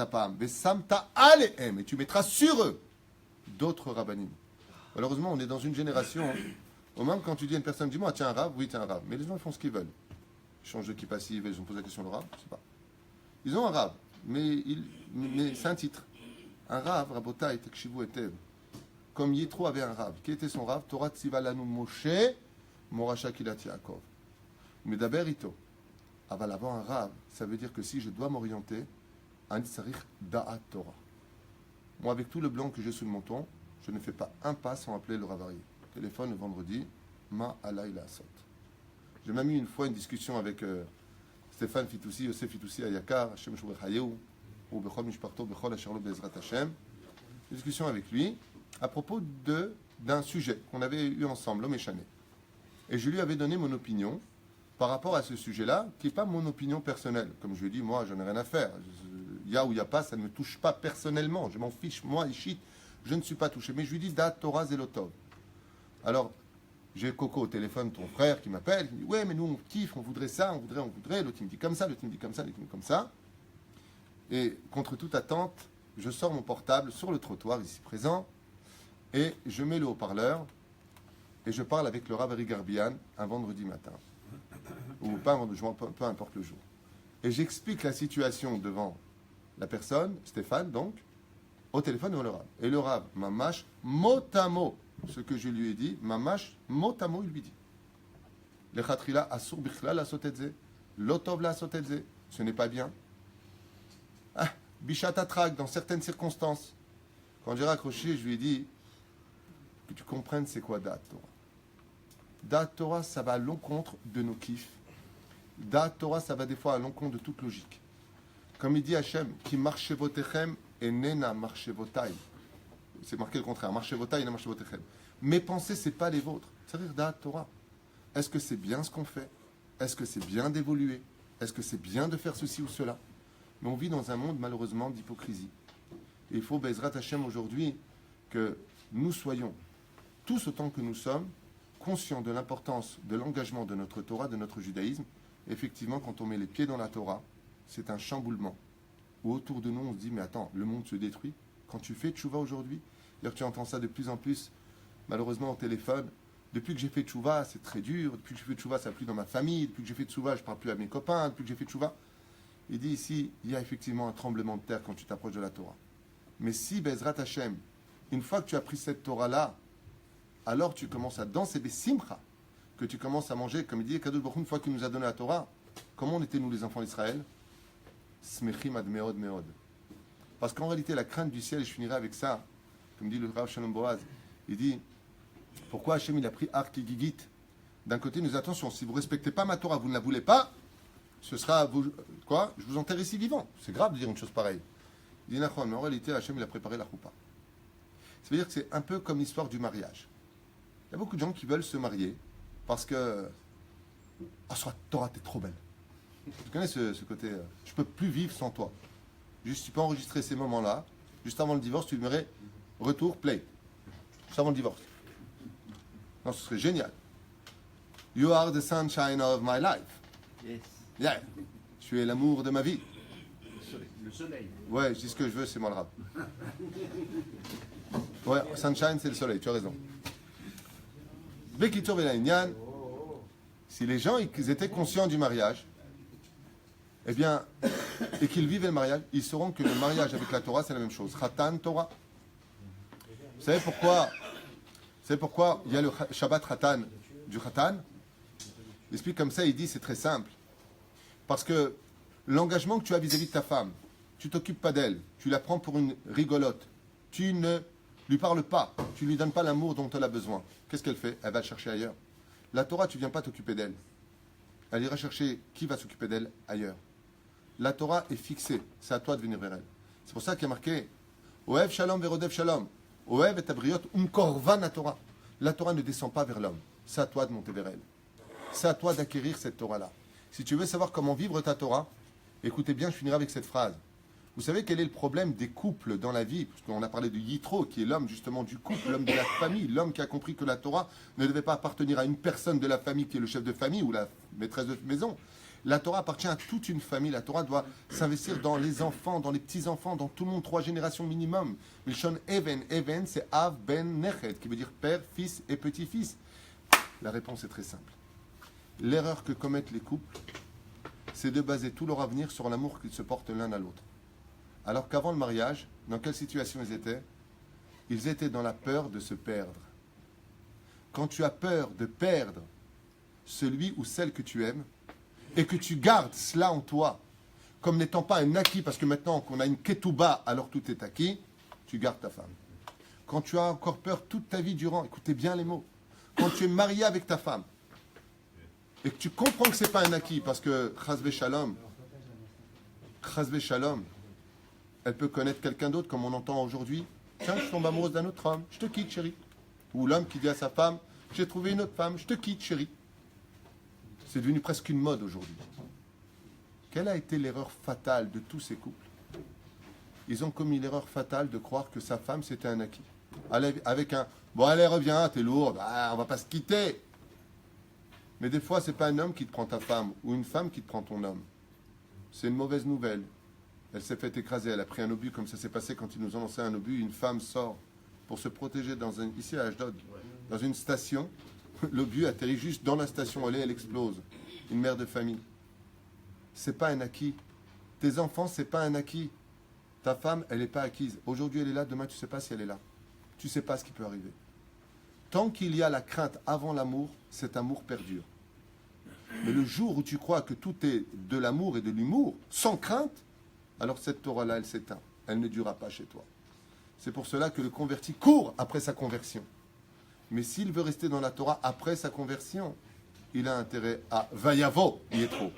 [SPEAKER 1] tu mettras sur eux d'autres rabbanim. Malheureusement, on est dans une génération, au même quand tu dis à une personne, dis-moi, tiens un rab, oui, tiens un rab. Mais les gens ils font ce qu'ils veulent. Ils changent de kippa s'ils veulent, ils ont posé la question au rab, je ne sais pas. Ils ont un rab, mais c'est un titre. Un rab, Rabotai, Tekshivu Etev. Comme Yitro avait un rab. Qui était son rab? Torah Tzivalanu Moshe, Morasha Kilat Yaakov. Medaber ito. Aval avoir un Rav, ça veut dire que si je dois m'orienter, Ani Tsarich Da'at Torah. Moi, avec tout le blanc que j'ai sous le menton, je ne fais pas un pas sans appeler le Ravari. Téléphone le vendredi, Ma Alayla Asot. J'ai même eu une fois une discussion avec Stéphane Fitoussi, Yosef Fitoussi Ayakar, Hashem Shurech Hayeu, ou Bechol Mishparto, Bechol Asherlo Bezrat Hashem. Une discussion avec lui à propos d'un sujet qu'on avait eu ensemble, l'homme échané. Et je lui avais donné mon opinion par rapport à ce sujet-là, qui n'est pas mon opinion personnelle. Comme je lui ai dit, moi, j'en ai rien à faire. Il y a ou il n'y a pas, ça ne me touche pas personnellement. Je m'en fiche, moi, Ishit, je ne suis pas touché. Mais je lui dis, Da Torah Zelotov. Alors, j'ai Coco au téléphone, ton frère, qui m'appelle, qui me dit, ouais, mais nous, on kiffe, on voudrait ça, on voudrait. L'autre, il me dit comme ça, l'autre, il me dit comme ça, l'autre, il me dit comme ça. Et contre toute attente, je sors mon portable sur le trottoir, ici présent, et je mets le haut-parleur, et je parle avec le Rav Ari Garbian un vendredi matin. Ou pas un vendredi, peu importe le jour. Et j'explique la situation devant la personne, Stéphane, donc, au téléphone devant le Rav. Et le Rav, mamash, mot à mot, ce que je lui ai dit, mamash, mot à mot, il lui dit. Le khatrila asur bichla la sotedze, l'otov la sotedze, ce n'est pas bien. Ah, Bichat Atrak, dans certaines circonstances. Quand j'ai raccroché, je lui ai dit que tu comprennes c'est quoi Da'at Torah. Da'at Torah, ça va à l'encontre de nos kiffs. Da'at Torah, ça va des fois à l'encontre de toute logique. Comme il dit Hachem, qui marchevotechem et nena marchevotai. C'est marqué le contraire, marchevotai et nena marchevotechem. Mes pensées, c'est pas les vôtres. C'est-à-dire Da'at Torah. Est-ce que c'est bien ce qu'on fait? Est-ce que c'est bien d'évoluer? Est-ce que c'est bien de faire ceci ou cela? Mais on vit dans un monde, malheureusement, d'hypocrisie. Et il faut, Bezrat Hashem, aujourd'hui, que nous soyons, tous autant que nous sommes, conscients de l'importance de l'engagement de notre Torah, de notre judaïsme. Et effectivement, quand on met les pieds dans la Torah, c'est un chamboulement. Où autour de nous, on se dit, mais attends, le monde se détruit. Quand tu fais tchouva aujourd'hui, d'ailleurs, tu entends ça de plus en plus, malheureusement, au téléphone. Depuis que j'ai fait tchouva, c'est très dur. Depuis que j'ai fait tchouva, ça n'a plus dans ma famille. Depuis que j'ai fait tchouva, je ne parle plus à mes copains. Depuis que j'ai fait tchouva... Il dit ici, il y a effectivement un tremblement de terre quand tu t'approches de la Torah. Mais si, Bezrat Hashem, une fois que tu as pris cette Torah-là, alors tu commences à danser des simcha, que tu commences à manger, comme il dit Kadosh Baruch Hu, une fois qu'il nous a donné la Torah, comment on était nous les enfants d'Israël? Smechim ad meod meod. Parce qu'en réalité, la crainte du ciel, et je finirai avec ça, comme dit le Rav Shalom Boaz, il dit, pourquoi Hashem il a pris Ark et Gigit? D'un côté, nous attention, si vous ne respectez pas ma Torah, vous ne la voulez pas, ce sera, vous, quoi? Je vous enterre ici vivant. C'est grave de dire une chose pareille. Il dit, mais en réalité, Hachem, il a préparé la choupa. Ça veut dire que c'est un peu comme l'histoire du mariage. Il y a beaucoup de gens qui veulent se marier parce que, ah, soit Torah, t'es trop belle. Tu connais ce côté, je peux plus vivre sans toi. Juste, tu peux enregistrer ces moments-là. Juste avant le divorce, tu dirais, retour, play. Juste avant le divorce. Non, ce serait génial. You are the sunshine of my life.
[SPEAKER 2] Yes.
[SPEAKER 1] Yeah. Tu es l'amour de ma vie.
[SPEAKER 3] Le soleil.
[SPEAKER 1] Ouais, je dis ce que je veux, c'est moi le rap. Ouais, sunshine, c'est le soleil, tu as raison. Bekitur Velaïnian, si les gens ils étaient conscients du mariage, eh bien, et qu'ils vivaient le mariage, ils sauront que le mariage avec la Torah, c'est la même chose. Khatan Torah. Vous savez pourquoi il y a le Shabbat Khatan du Khatan? Il explique comme ça, il dit, c'est très simple. Parce que l'engagement que tu as vis-à-vis de ta femme, tu t'occupes pas d'elle, tu la prends pour une rigolote, tu ne lui parles pas, tu lui donnes pas l'amour dont elle a besoin. Qu'est-ce qu'elle fait? Elle va le chercher ailleurs. La Torah, tu viens pas t'occuper d'elle. Elle ira chercher qui va s'occuper d'elle ailleurs. La Torah est fixée, c'est à toi de venir vers elle. C'est pour ça qu'il y a marqué Oev Shalom verodev Shalom. Oev et abriot umkorvan la Torah. La Torah ne descend pas vers l'homme, c'est à toi de monter vers elle. C'est à toi d'acquérir cette Torah-là. Si tu veux savoir comment vivre ta Torah, écoutez bien, je finirai avec cette phrase. Vous savez quel est le problème des couples dans la vie? Parce qu'on a parlé de Yitro, qui est l'homme justement du couple, l'homme de la famille, l'homme qui a compris que la Torah ne devait pas appartenir à une personne de la famille qui est le chef de famille ou la maîtresse de maison. La Torah appartient à toute une famille. La Torah doit s'investir dans les enfants, dans les petits-enfants, dans tout le monde, 3 générations minimum. Milshon Even, Even, c'est Av Ben Nechet, qui veut dire père, fils et petit-fils. La réponse est très simple. L'erreur que commettent les couples, c'est de baser tout leur avenir sur l'amour qu'ils se portent l'un à l'autre. Alors qu'avant le mariage, dans quelle situation ils étaient? Ils étaient dans la peur de se perdre. Quand tu as peur de perdre celui ou celle que tu aimes, et que tu gardes cela en toi, comme n'étant pas un acquis, parce que maintenant qu'on a une ketouba, alors tout est acquis, tu gardes ta femme. Quand tu as encore peur toute ta vie durant, écoutez bien les mots, quand tu es marié avec ta femme, et que tu comprends que ce n'est pas un acquis, parce que chas shalom, elle peut connaître quelqu'un d'autre, comme on entend aujourd'hui. Tiens, je tombe amoureuse d'un autre homme, je te quitte, chérie. Ou l'homme qui dit à sa femme, j'ai trouvé une autre femme, je te quitte, chérie. C'est devenu presque une mode aujourd'hui. Quelle a été l'erreur fatale de tous ces couples? Ils ont commis l'erreur fatale de croire que sa femme, c'était un acquis. Avec un, bon allez, reviens, t'es lourde, on va pas se quitter. Mais des fois, c'est pas un homme qui te prend ta femme, ou une femme qui te prend ton homme. C'est une mauvaise nouvelle. Elle s'est fait écraser, elle a pris un obus, comme ça s'est passé quand ils nous ont lancé un obus. Une femme sort pour se protéger ici à Ashdod, dans une station. L'obus atterrit juste dans la station, elle explose. Une mère de famille. C'est pas un acquis. Tes enfants, c'est pas un acquis. Ta femme, elle n'est pas acquise. Aujourd'hui, elle est là, demain, tu ne sais pas si elle est là. Tu ne sais pas ce qui peut arriver. Tant qu'il y a la crainte avant l'amour, cet amour perdure. Mais le jour où tu crois que tout est de l'amour et de l'humour, sans crainte, alors cette Torah-là, elle s'éteint. Elle ne durera pas chez toi. C'est pour cela que le converti court après sa conversion. Mais s'il veut rester dans la Torah après sa conversion, il a intérêt à Vayavo, il est trop.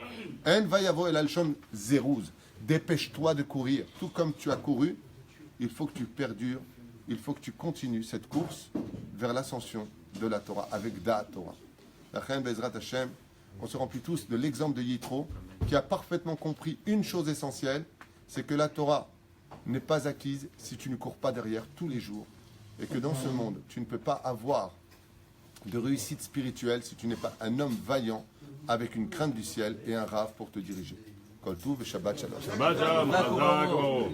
[SPEAKER 1] En Vayavo el Alshon Zerouz. Dépêche-toi de courir. Tout comme tu as couru, il faut que tu perdures, il faut que tu continues cette course vers l'ascension de la Torah, avec Da Torah. La Reine Bezrat Hashem, on se remplit tous de l'exemple de Yitro, qui a parfaitement compris une chose essentielle, c'est que la Torah n'est pas acquise si tu ne cours pas derrière tous les jours. Et que dans ce monde, tu ne peux pas avoir de réussite spirituelle si tu n'es pas un homme vaillant avec une crainte du ciel et un rave pour te diriger. Kol Tuv et Shabbat Shalom.
[SPEAKER 3] Shabbat Shalom, Chazak, Baruch.